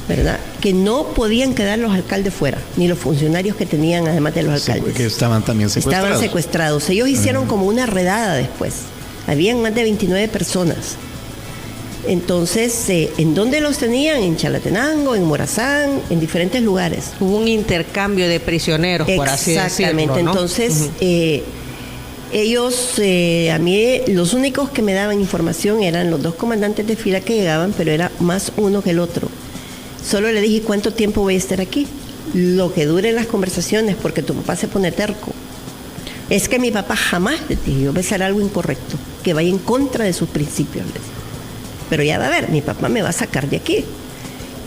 ¿verdad? Que no podían quedar los alcaldes fuera, ni los funcionarios que tenían además de los alcaldes. Sí, porque estaban también secuestrados. Estaban secuestrados. Ellos hicieron como una redada después. Habían más de 29 personas. Entonces, ¿en dónde los tenían? En Chalatenango, en Morazán, en diferentes lugares. Hubo un intercambio de prisioneros, por así decirlo. Exactamente. ¿No? Entonces, ellos, a mí, los únicos que me daban información eran los 2 comandantes de fila que llegaban, pero era más uno que el otro. Solo le dije, ¿cuánto tiempo voy a estar aquí? Lo que duren las conversaciones, porque tu papá se pone terco. Es que mi papá jamás le dije, yo voy a hacer algo incorrecto, que vaya en contra de sus principios. Pero ya va a ver, mi papá me va a sacar de aquí.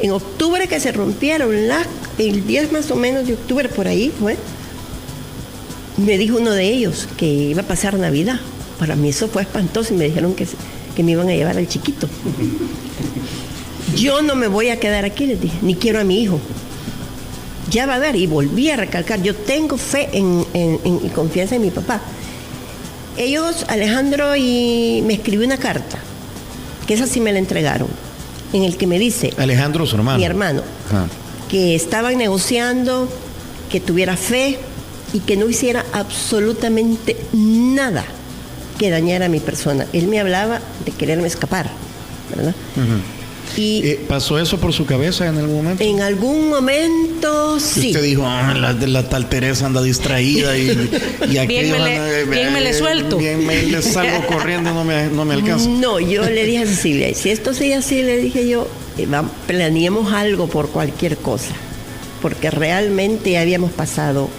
En octubre que se rompieron el 10 más o menos de octubre, por ahí fue, me dijo uno de ellos que iba a pasar Navidad. Para mí eso fue espantoso y me dijeron que me iban a llevar al chiquito. Yo no me voy a quedar aquí, les dije, ni quiero a mi hijo. Ya va a ver, y volví a recalcar, yo tengo fe y confianza en mi papá. Ellos, Alejandro, y me escribió una carta, que esa sí me la entregaron, en el que me dice... Alejandro, su hermano. Mi hermano. Ajá. Que estaban negociando, que tuviera fe y que no hiciera absolutamente nada que dañara a mi persona. Él me hablaba de quererme escapar, ¿verdad? Uh-huh. Y ¿pasó eso por su cabeza en algún momento? En algún momento, sí. Usted dijo, la tal Teresa anda distraída y bien me le suelto. Bien me le salgo corriendo, no me alcanza. No, yo le dije a Cecilia, si esto sigue así, le dije yo, planeemos algo por cualquier cosa, porque realmente habíamos pasado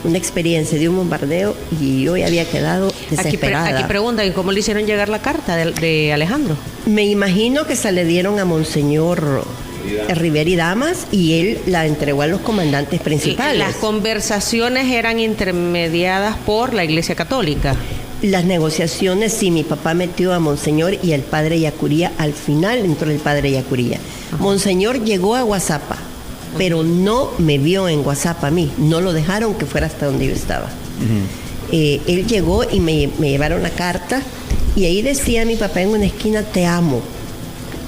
una experiencia de un bombardeo y yo ya había quedado desesperada. Aquí preguntan, ¿cómo le hicieron llegar la carta de Alejandro? Me imagino que se le dieron a Monseñor Rivera y Damas y él la entregó a los comandantes principales. Las conversaciones eran intermediadas por la Iglesia Católica. Las negociaciones, sí, mi papá metió a Monseñor y al padre Yacuría, al final entró el padre Yacuría. Monseñor llegó a Guazapa, pero no me vio en WhatsApp a mí, no lo dejaron que fuera hasta donde yo estaba. Él llegó y me llevaron la carta y ahí decía mi papá en una esquina, te amo.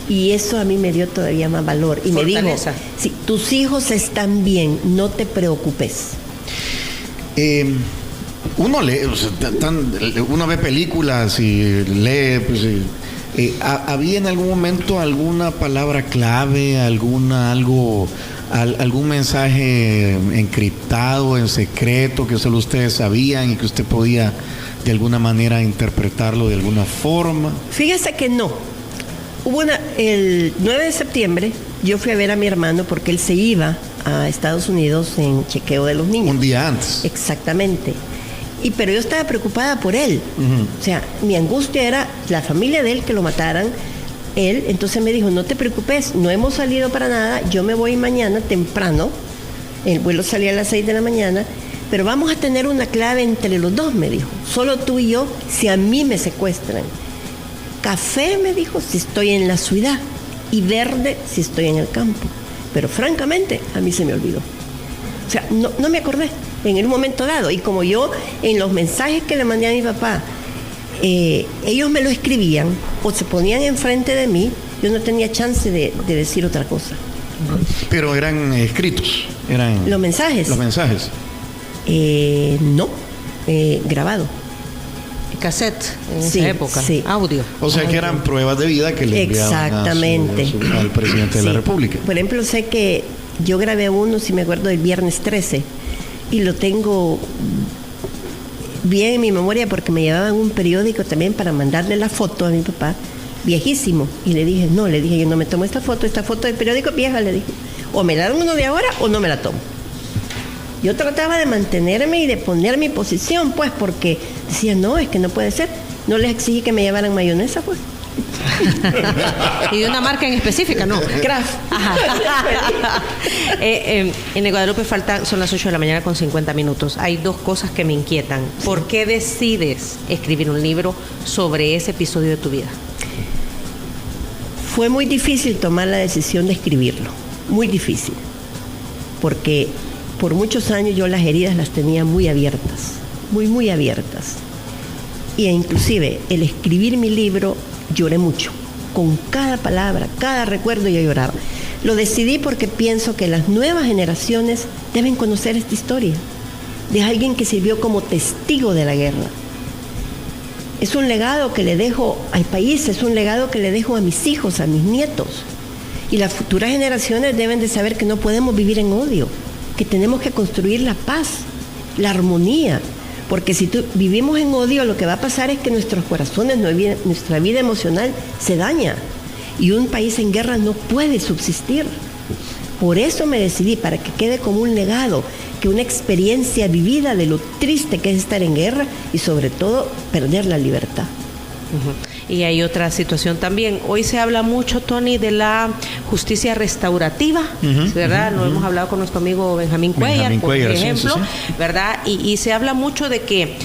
Y eso a mí me dio todavía más valor. Y fortaleza. Me dijo, si tus hijos están bien, no te preocupes. Uno lee, o sea, uno ve películas y lee, pues, ¿había en algún momento alguna palabra clave, algún mensaje encriptado, en secreto, que solo ustedes sabían y que usted podía de alguna manera interpretarlo de alguna forma? Fíjese que no. El 9 de septiembre yo fui a ver a mi hermano porque él se iba a Estados Unidos en chequeo de los niños. Un día antes. Exactamente. Pero yo estaba preocupada por él. O sea, mi angustia era la familia de él, que lo mataran. Él, entonces me dijo, no te preocupes, no hemos salido para nada, yo me voy mañana temprano, el vuelo salía a las 6 de la mañana, pero vamos a tener una clave entre los dos, me dijo, solo tú y yo, si a mí me secuestran. Café, me dijo, si estoy en la ciudad, y verde si estoy en el campo. Pero francamente, a mí se me olvidó. O sea, no me acordé en el momento dado. Y como yo, en los mensajes que le mandé a mi papá, ellos me lo escribían o se ponían enfrente de mí, yo no tenía chance de decir otra cosa. Pero eran escritos, eran... ¿Los mensajes? Los mensajes. No, grabado. Cassette en esa época, sí. Audio. O sea que eran pruebas de vida que le enviaban al presidente de la República. Por ejemplo, sé que yo grabé uno, si me acuerdo, del viernes 13 y lo tengo bien en mi memoria porque me llevaban un periódico también para mandarle la foto a mi papá, viejísimo, y le dije, yo no me tomo esta foto del periódico vieja, le dije, o me la dan uno de ahora o no me la tomo. Yo trataba de mantenerme y de poner mi posición, pues, porque decía, no, es que no puede ser. No les exigí que me llevaran mayonesa, pues. Y de una marca en específica, ¿no? Kraft. En Guadalupe son las 8 de la mañana con 50 minutos. Hay dos cosas que me inquietan. ¿Por qué decides escribir un libro sobre ese episodio de tu vida? Fue muy difícil tomar la decisión de escribirlo. Muy difícil. Porque por muchos años yo las heridas las tenía muy abiertas. Muy abiertas. Y inclusive el escribir mi libro lloré mucho. Con cada palabra, cada recuerdo yo lloraba. Lo decidí porque pienso que las nuevas generaciones deben conocer esta historia de alguien que sirvió como testigo de la guerra. Es un legado que le dejo al país, es un legado que le dejo a mis hijos, a mis nietos. Y las futuras generaciones deben de saber que no podemos vivir en odio, que tenemos que construir la paz, la armonía. Porque si vivimos en odio, lo que va a pasar es que nuestros corazones, nuestra vida emocional se daña. Y un país en guerra no puede subsistir. Por eso me decidí, para que quede como un legado, que una experiencia vivida de lo triste que es estar en guerra y sobre todo perder la libertad. Y hay otra situación también. Hoy se habla mucho, Tony, de la justicia restaurativa, ¿verdad? Lo hemos hablado con nuestro amigo Benjamín Cuellar, por ejemplo, sí. ¿Verdad? Y se habla mucho de que,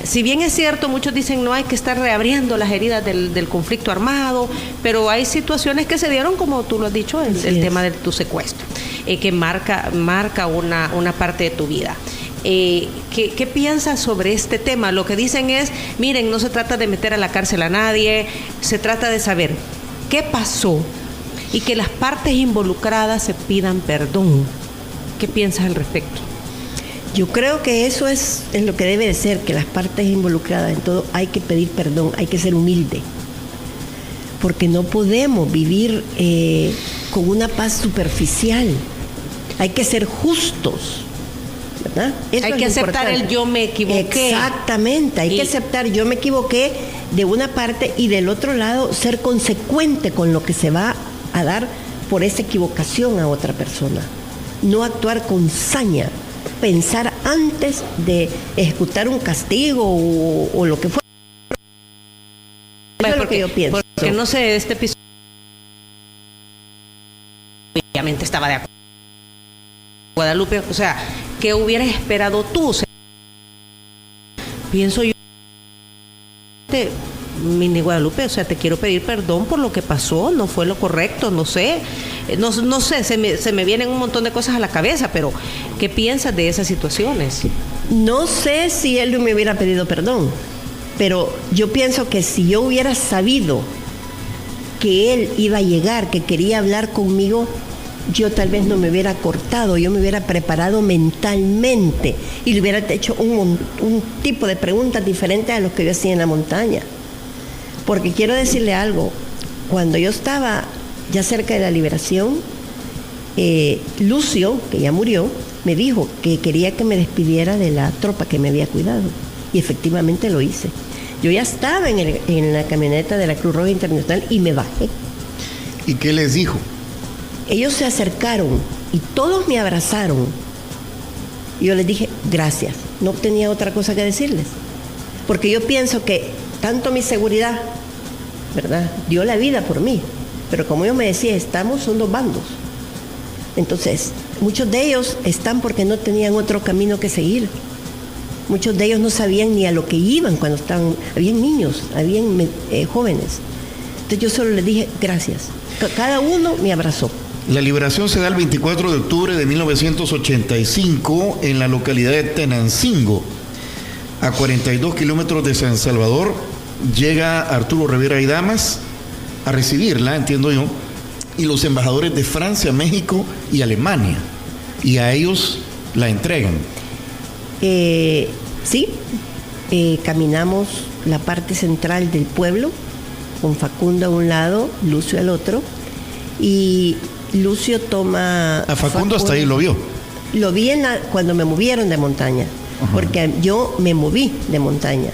si bien es cierto, muchos dicen no hay que estar reabriendo las heridas del conflicto armado, pero hay situaciones que se dieron, como tú lo has dicho, el tema de tu secuestro, que marca una parte de tu vida. ¿Qué piensas sobre este tema? Lo que dicen es, miren, no se trata de meter a la cárcel a nadie, se trata de saber qué pasó y que las partes involucradas se pidan perdón. ¿Qué piensas al respecto? Yo creo que eso es lo que debe de ser, que las partes involucradas en todo hay que pedir perdón, hay que ser humilde, porque no podemos vivir con una paz superficial, hay que ser justos. Hay que aceptar el yo me equivoqué. Exactamente, hay que aceptar yo me equivoqué de una parte y del otro lado ser consecuente con lo que se va a dar por esa equivocación a otra persona. No actuar con saña, pensar antes de ejecutar un castigo o lo que fuera. Eso es lo que yo pienso. Porque no sé, este episodio obviamente estaba de acuerdo. Guadalupe, o sea, ¿qué hubieras esperado tú? O sea, pienso yo, Mini Guadalupe, o sea, te quiero pedir perdón por lo que pasó, no fue lo correcto, no sé, se me vienen un montón de cosas a la cabeza, pero ¿qué piensas de esas situaciones? No sé si él me hubiera pedido perdón, pero yo pienso que si yo hubiera sabido que él iba a llegar, que quería hablar conmigo, yo tal vez no me hubiera cortado, yo me hubiera preparado mentalmente y le hubiera hecho un tipo de preguntas diferentes a los que yo hacía en la montaña. Porque quiero decirle algo, cuando yo estaba ya cerca de la liberación, Lucio, que ya murió, me dijo que quería que me despidiera de la tropa que me había cuidado. Y efectivamente lo hice. Yo ya estaba en la camioneta de la Cruz Roja Internacional y me bajé. ¿Y qué les dijo? Ellos se acercaron y todos me abrazaron. Y yo les dije, gracias. No tenía otra cosa que decirles. Porque yo pienso que tanto mi seguridad, ¿verdad?, dio la vida por mí. Pero como yo me decía, son dos bandos. Entonces, muchos de ellos están porque no tenían otro camino que seguir. Muchos de ellos no sabían ni a lo que iban cuando estaban. Habían niños, habían jóvenes. Entonces yo solo les dije, gracias. Cada uno me abrazó. La liberación se da el 24 de octubre de 1985 en la localidad de Tenancingo, a 42 kilómetros de San Salvador. Llega Arturo Rivera y Damas a recibirla, entiendo yo, y los embajadores de Francia, México y Alemania, y a ellos la entregan. Sí, caminamos la parte central del pueblo, con Facundo a un lado, Lucio al otro, y Lucio toma... A Facundo hasta ahí lo vio. Lo vi cuando me movieron de montaña, porque yo me moví de montaña,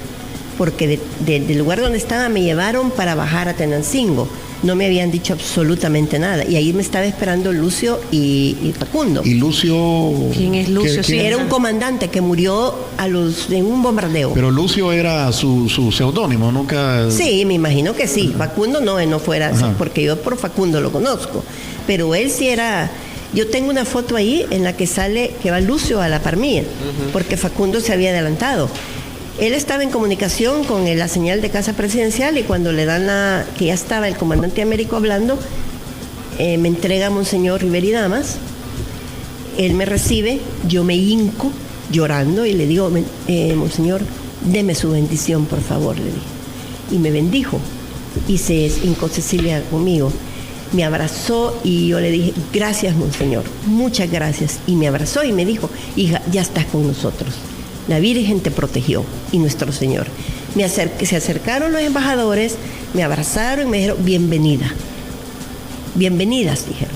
porque del lugar donde estaba me llevaron para bajar a Tenancingo. No me habían dicho absolutamente nada, y ahí me estaba esperando Lucio y Facundo. ¿Y Lucio? ¿Quién es Lucio? ¿Quién era? Un comandante que murió en un bombardeo. Pero Lucio era su seudónimo, nunca... Sí, me imagino que sí. Facundo no fuera, porque yo por Facundo lo conozco. Pero él sí era... Yo tengo una foto ahí en la que sale que va Lucio a la par mía, porque Facundo se había adelantado. Él estaba en comunicación con la señal de casa presidencial, y cuando le dan que ya estaba el comandante Américo hablando, me entrega a Monseñor Rivera y Damas. Él me recibe, yo me hinco llorando y le digo, Monseñor, deme su bendición, por favor, le dije. Y me bendijo, y se hincó Cecilia conmigo. Me abrazó y yo le dije, gracias, Monseñor, muchas gracias. Y me abrazó y me dijo, hija, ya estás con nosotros. La Virgen te protegió y nuestro Señor. Se acercaron los embajadores, me abrazaron y me dijeron, bienvenida. Bienvenidas, dijeron.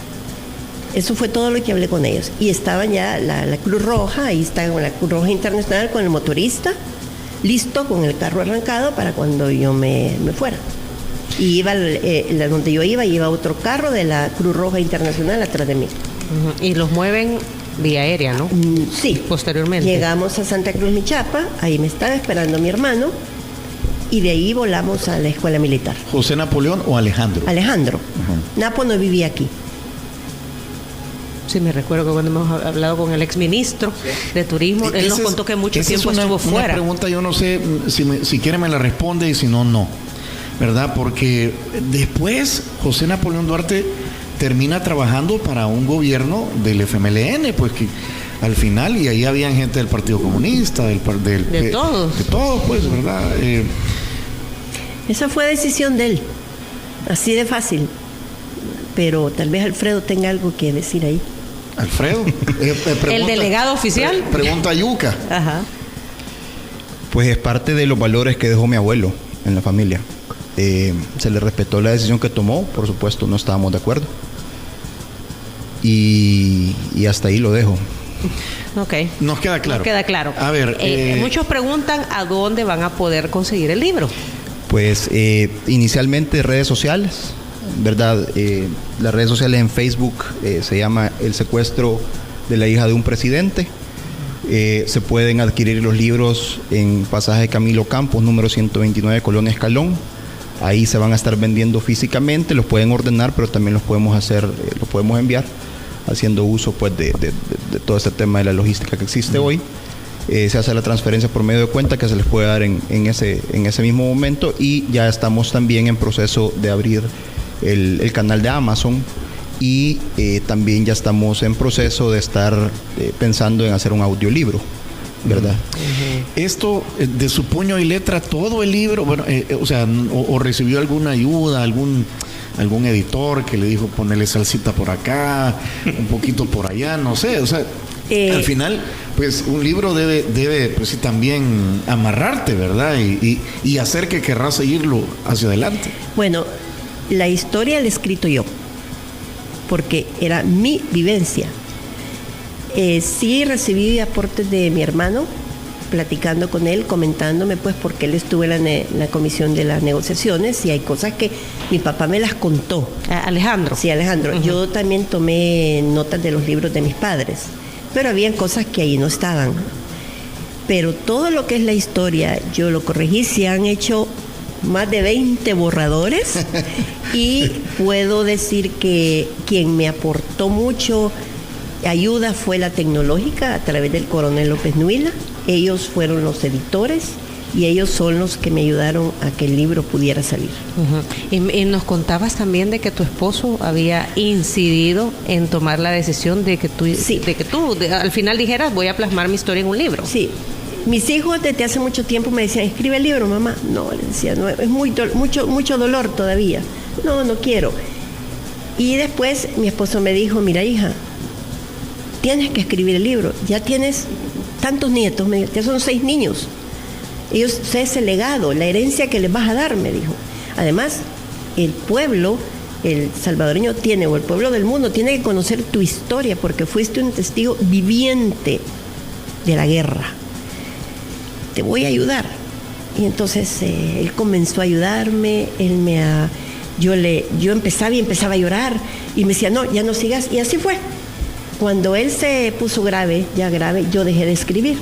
Eso fue todo lo que hablé con ellos. Y estaban ya la Cruz Roja, ahí estaba la Cruz Roja Internacional con el motorista, listo, con el carro arrancado para cuando yo me fuera. Y iba, donde yo iba otro carro de la Cruz Roja Internacional atrás de mí. Y los mueven vía aérea, ¿no? Sí. Posteriormente. Llegamos a Santa Cruz, Michapa, ahí me estaba esperando mi hermano, y de ahí volamos a la escuela militar. ¿José Napoleón o Alejandro? Alejandro. Napo no vivía aquí. Sí, me recuerdo que cuando hemos hablado con el exministro de Turismo, él nos contó que mucho tiempo estuvo fuera. Una pregunta, yo no sé si quiere me la responde, y si no, no. ¿Verdad? Porque después José Napoleón Duarte termina trabajando para un gobierno del FMLN, pues que al final, y ahí habían gente del Partido Comunista, de todos. De todos, pues, ¿verdad? Esa fue decisión de él, así de fácil. Pero tal vez Alfredo tenga algo que decir ahí. ¿Alfredo? ¿El delegado oficial? Pregunta Yuca. Ajá. Pues es parte de los valores que dejó mi abuelo en la familia. Se le respetó la decisión que tomó, por supuesto, no estábamos de acuerdo. Y hasta ahí lo dejo. Ok. Nos queda claro. Nos queda claro. A ver, muchos preguntan a dónde van a poder conseguir el libro. Pues inicialmente redes sociales, ¿verdad? Las redes sociales en Facebook se llama El secuestro de la hija de un presidente. Se pueden adquirir los libros en Pasaje Camilo Campos, número 129, Colonia Escalón. Ahí se van a estar vendiendo físicamente, los pueden ordenar, pero también los podemos enviar, haciendo uso pues de todo este tema de la logística que existe hoy. Se hace la transferencia por medio de cuenta que se les puede dar en ese mismo momento, y ya estamos también en proceso de abrir el canal de Amazon, y también ya estamos en proceso de estar pensando en hacer un audiolibro, ¿verdad? Esto de su puño y letra, todo el libro, bueno, o recibió alguna ayuda, algún editor que le dijo ponerle salsita por acá, un poquito por allá, no sé, o sea, al final, pues un libro debe pues sí, también amarrarte, ¿verdad? Y hacer que querrás seguirlo hacia adelante. Bueno, la historia la he escrito yo, porque era mi vivencia. Sí recibí aportes de mi hermano, platicando con él, comentándome, pues, porque él estuvo en la comisión de las negociaciones, y hay cosas que mi papá me las contó. Alejandro. Sí, Alejandro. Uh-huh. Yo también tomé notas de los libros de mis padres, pero habían cosas que ahí no estaban. Pero todo lo que es la historia, yo lo corregí. Se han hecho más de 20 borradores y puedo decir que quien me aportó mucho ayuda fue la tecnológica a través del coronel López Nuila. Ellos fueron los editores y ellos son los que me ayudaron a que el libro pudiera salir. Uh-huh. Y nos contabas también de que tu esposo había incidido en tomar la decisión de que tú, sí, al final dijeras, voy a plasmar mi historia en un libro. Sí. Mis hijos desde hace mucho tiempo me decían, escribe el libro, mamá. No, les decía, no, es mucho dolor todavía. No quiero. Y después mi esposo me dijo, mira, hija, tienes que escribir el libro. Ya tienes tantos nietos, ya son 6 niños. Ellos, ese legado, la herencia que les vas a dar, me dijo. Además, el pueblo, el salvadoreño tiene, o el pueblo del mundo, tiene que conocer tu historia, porque fuiste un testigo viviente de la guerra. Te voy a ayudar. Y entonces él comenzó a ayudarme, yo empezaba a llorar, y me decía, no, ya no sigas, y así fue. Cuando él se puso grave, yo dejé de escribir.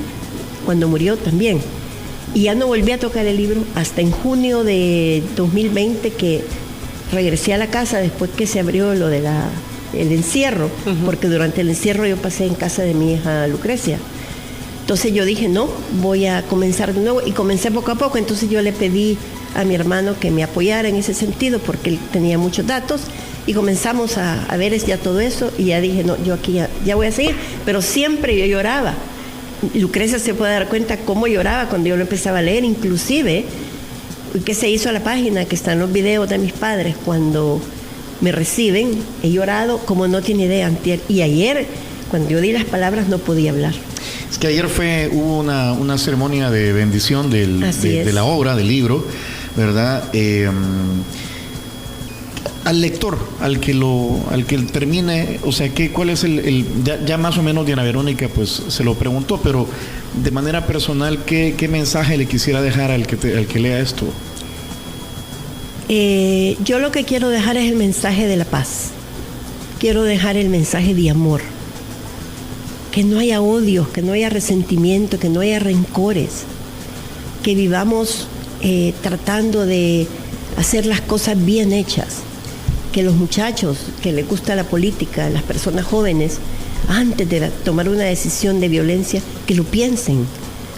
Cuando murió también. Y ya no volví a tocar el libro hasta en junio de 2020, que regresé a la casa después que se abrió lo de el encierro, uh-huh, porque durante el encierro yo pasé en casa de mi hija Lucrecia. Entonces yo dije, no, voy a comenzar de nuevo, y comencé poco a poco. Entonces yo le pedí a mi hermano que me apoyara en ese sentido, porque él tenía muchos datos, y comenzamos a ver ya todo eso, y ya dije, no, yo aquí ya voy a seguir, pero siempre yo lloraba. Lucrecia se puede dar cuenta cómo lloraba cuando yo lo empezaba a leer, inclusive que se hizo a la página, que están los videos de mis padres cuando me reciben. He llorado como no tiene idea, antier, y ayer cuando yo di las palabras no podía hablar. Es que ayer hubo una ceremonia de bendición de la obra, del libro, ¿verdad? Al lector, al que termine, o sea, ¿cuál es ya más o menos Diana Verónica pues se lo preguntó, pero de manera personal, ¿qué mensaje le quisiera dejar al que lea esto? Yo lo que quiero dejar es el mensaje de la paz. Quiero dejar el mensaje de amor. Que no haya odios, que no haya resentimiento, que no haya rencores. Que vivamos tratando de hacer las cosas bien hechas. Que los muchachos que les gusta la política, las personas jóvenes, antes de tomar una decisión de violencia, que lo piensen,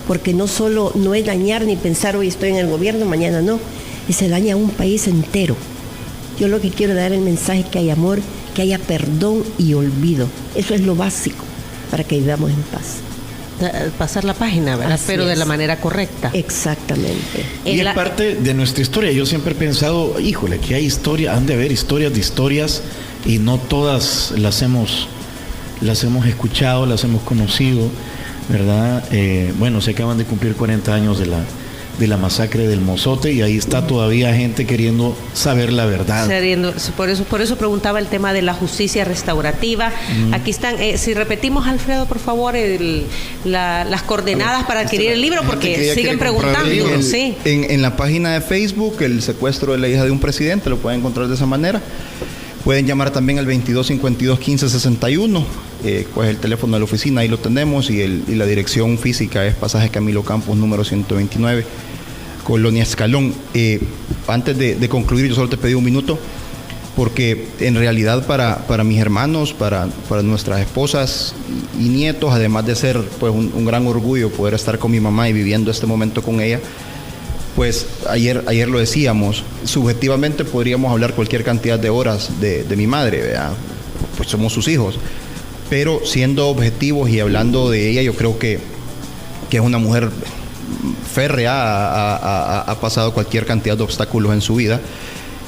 porque no es dañar ni pensar hoy estoy en el gobierno, mañana no, y se daña a un país entero. Yo lo que quiero dar el mensaje que haya amor, que haya perdón y olvido. Eso es lo básico para que vivamos en paz. Pasar la página, ¿verdad? Así pero es. de la manera correcta. Exactamente. Y es parte de nuestra historia. Yo siempre he pensado, híjole, que hay historia, han de haber historias de historias, y no todas las hemos escuchado, las hemos conocido, ¿verdad? Bueno, se acaban de cumplir 40 años de la masacre del Mozote, y ahí está todavía gente queriendo saber la verdad. Por eso preguntaba el tema de la justicia restaurativa. Aquí están, si repetimos, Alfredo, por favor, las coordenadas para adquirir el libro, porque siguen preguntando. Sí. En la página de Facebook, el secuestro de la hija de un presidente, lo pueden encontrar de esa manera. Pueden llamar también al 2252-1561, pues el teléfono de la oficina, ahí lo tenemos, y la dirección física es Pasaje Camilo Campos, número 129, Colonia Escalón. Antes de concluir, yo solo te pedí un minuto, porque en realidad para mis hermanos, para nuestras esposas y nietos, además de ser pues un gran orgullo poder estar con mi mamá y viviendo este momento con ella, pues ayer lo decíamos, subjetivamente podríamos hablar cualquier cantidad de horas de mi madre, ¿verdad? Pues somos sus hijos, pero siendo objetivos y hablando de ella, yo creo que es una mujer férrea, ha pasado cualquier cantidad de obstáculos en su vida,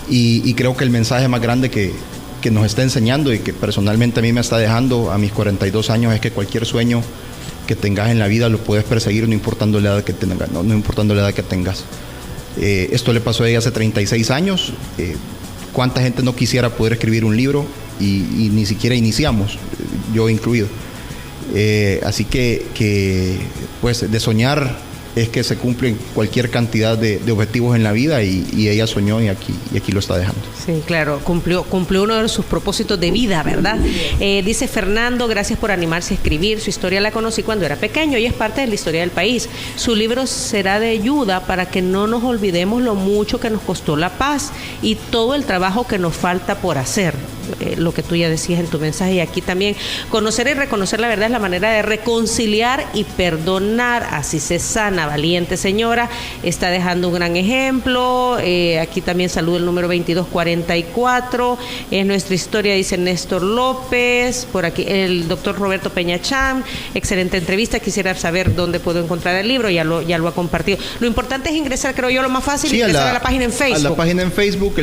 y creo que el mensaje más grande que nos está enseñando y que personalmente a mí me está dejando a mis 42 años es que cualquier sueño que tengas en la vida lo puedes perseguir, no importando la edad que tengas, no importando la edad que tengas. Esto le pasó a ella hace 36 años. ¿Cuánta gente no quisiera poder escribir un libro y ni siquiera iniciamos, yo incluido? Así que pues de soñar es que se cumplen cualquier cantidad de objetivos en la vida, y ella soñó y aquí lo está dejando. Sí, claro, cumplió uno de sus propósitos de vida, ¿verdad? Dice Fernando, gracias por animarse a escribir. Su historia la conocí cuando era pequeño y es parte de la historia del país. Su libro será de ayuda para que no nos olvidemos lo mucho que nos costó la paz y todo el trabajo que nos falta por hacer. Lo que tú ya decías en tu mensaje, y aquí también, conocer y reconocer la verdad es la manera de reconciliar y perdonar, así se sana. Valiente señora, está dejando un gran ejemplo. Aquí también saludo el número 2244, es nuestra historia, dice Néstor López. Por aquí el doctor Roberto Peñachán, excelente entrevista, quisiera saber dónde puedo encontrar el libro, ya lo ha compartido. Lo importante es ingresar, creo yo, lo más fácil, sí, ingresar a la página en Facebook. A la página en Facebook,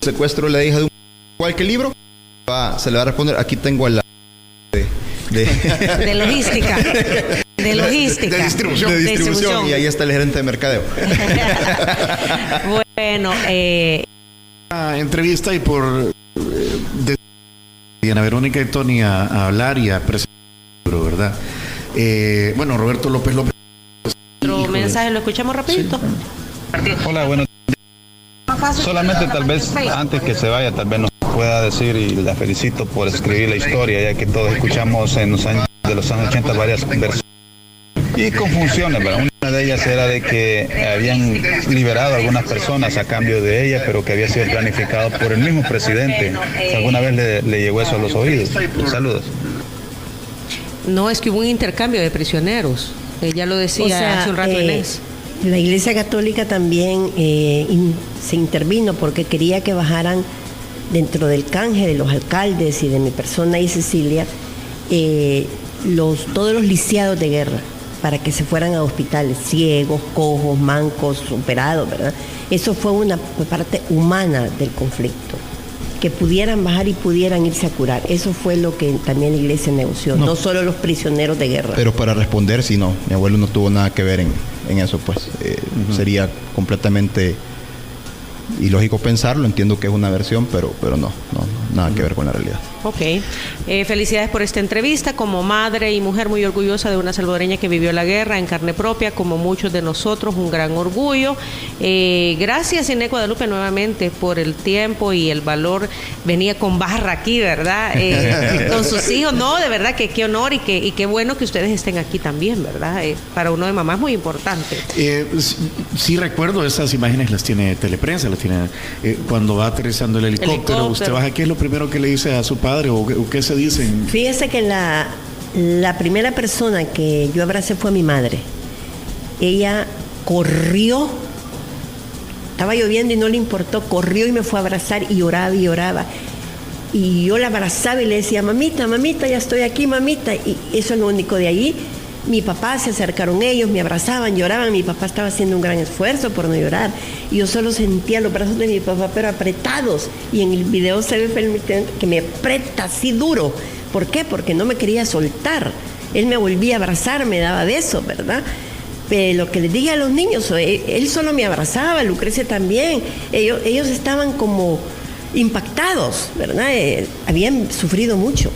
secuestro de la hija de un, igual que el libro, se le va a responder. Aquí tengo a la de logística, de distribución, y ahí está el gerente de mercadeo. Bueno, entrevista y por Diana Verónica y Tony a hablar y a presentar el libro, ¿verdad? Bueno, Roberto López. Otro mensaje, lo escuchamos rapidito. Sí. Hola, bueno. Solamente tal vez antes que se vaya, tal vez nos pueda decir, y la felicito por escribir la historia, ya que todos escuchamos en los años 80 varias versiones y confusiones, ¿verdad? Una de ellas era de que habían liberado a algunas personas a cambio de ella, pero que había sido planificado por el mismo presidente. ¿Alguna vez le llegó eso a los oídos? Saludos. No, es que hubo un intercambio de prisioneros. Ella lo decía hace un rato, Inés. La Iglesia Católica también se intervino porque quería que bajaran dentro del canje de los alcaldes y de mi persona y Cecilia todos los lisiados de guerra, para que se fueran a hospitales, ciegos, cojos, mancos, operados, ¿verdad? Eso fue una parte humana del conflicto, que pudieran bajar y pudieran irse a curar. Eso fue lo que también la Iglesia negoció, no solo los prisioneros de guerra. Pero para responder, sí, no, mi abuelo no tuvo nada que ver en eso, pues. Sería completamente ilógico pensarlo. Entiendo que es una versión, pero no, nada que ver con la realidad. Ok. Felicidades por esta entrevista. Como madre y mujer muy orgullosa de una salvadoreña que vivió la guerra en carne propia, como muchos de nosotros, un gran orgullo. Gracias, Inés Guadalupe, nuevamente por el tiempo y el valor. Venía con barra aquí, ¿verdad? Con sus hijos. No, de verdad que qué honor y qué bueno que ustedes estén aquí también, ¿verdad? Para uno de mamá es muy importante. Sí recuerdo esas imágenes, las tiene Teleprensa, las tiene cuando va aterrizando el helicóptero. Usted baja, ¿qué es lo primero que le dice a su padre o qué se dicen? Fíjese que la primera persona que yo abracé fue mi madre. Ella corrió, estaba lloviendo y no le importó, corrió y me fue a abrazar y lloraba y lloraba. Y yo la abrazaba y le decía, mamita, ya estoy aquí, mamita. Y eso es lo único de ahí. Mi papá, se acercaron ellos, me abrazaban, lloraban. Mi papá estaba haciendo un gran esfuerzo por no llorar. Y yo solo sentía los brazos de mi papá, pero apretados. Y en el video se ve que me aprieta así duro. ¿Por qué? Porque no me quería soltar. Él me volvía a abrazar, me daba besos, ¿verdad? Pero lo que les dije a los niños, él solo me abrazaba, Lucrecia también. Ellos estaban como impactados, ¿verdad? Habían sufrido mucho.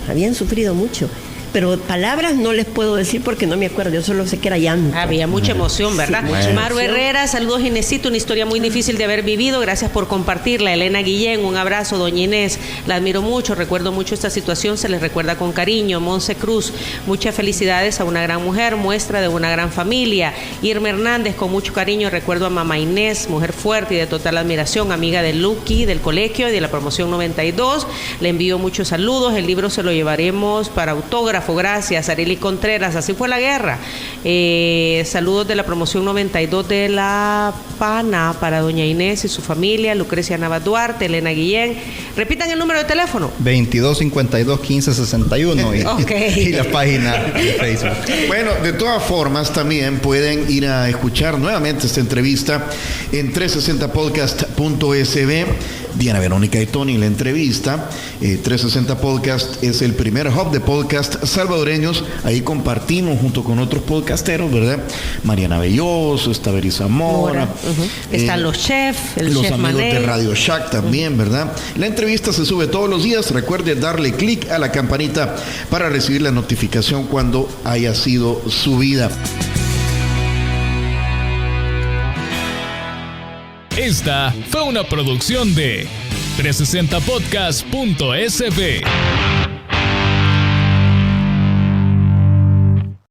pero palabras no les puedo decir porque no me acuerdo, yo solo sé que era llanto. Había mucha emoción, ¿verdad? Sí, mucha Maru emoción. Herrera, saludos Inesito, una historia muy difícil de haber vivido, gracias por compartirla. Elena Guillén, un abrazo. Doña Inés, la admiro mucho, recuerdo mucho esta situación, se les recuerda con cariño. Monse Cruz, muchas felicidades a una gran mujer, muestra de una gran familia. Irma Hernández, con mucho cariño, recuerdo a mamá Inés, mujer fuerte y de total admiración, amiga de Lucky, del colegio y de la promoción 92. Le envío muchos saludos, el libro se lo llevaremos para autógrafo, gracias. Arely Contreras, así fue la guerra. Saludos de la promoción 92 de La Pana para doña Inés y su familia, Lucrecia Navas Duarte, Elena Guillén. Repitan el número de teléfono. 2252-1561 y la página de Facebook. Bueno, de todas formas también pueden ir a escuchar nuevamente esta entrevista en 360podcast.sb. Diana Verónica y Tony, la entrevista. 360 Podcast es el primer hub de podcast salvadoreños. Ahí compartimos junto con otros podcasteros, ¿verdad? Mariana Belloso, está Beri Zamora. Están los chefs, los chef amigos Manel de Radio Shack también, ¿verdad? La entrevista se sube todos los días. Recuerde darle clic a la campanita para recibir la notificación cuando haya sido subida. Esta fue una producción de 360podcast.sb.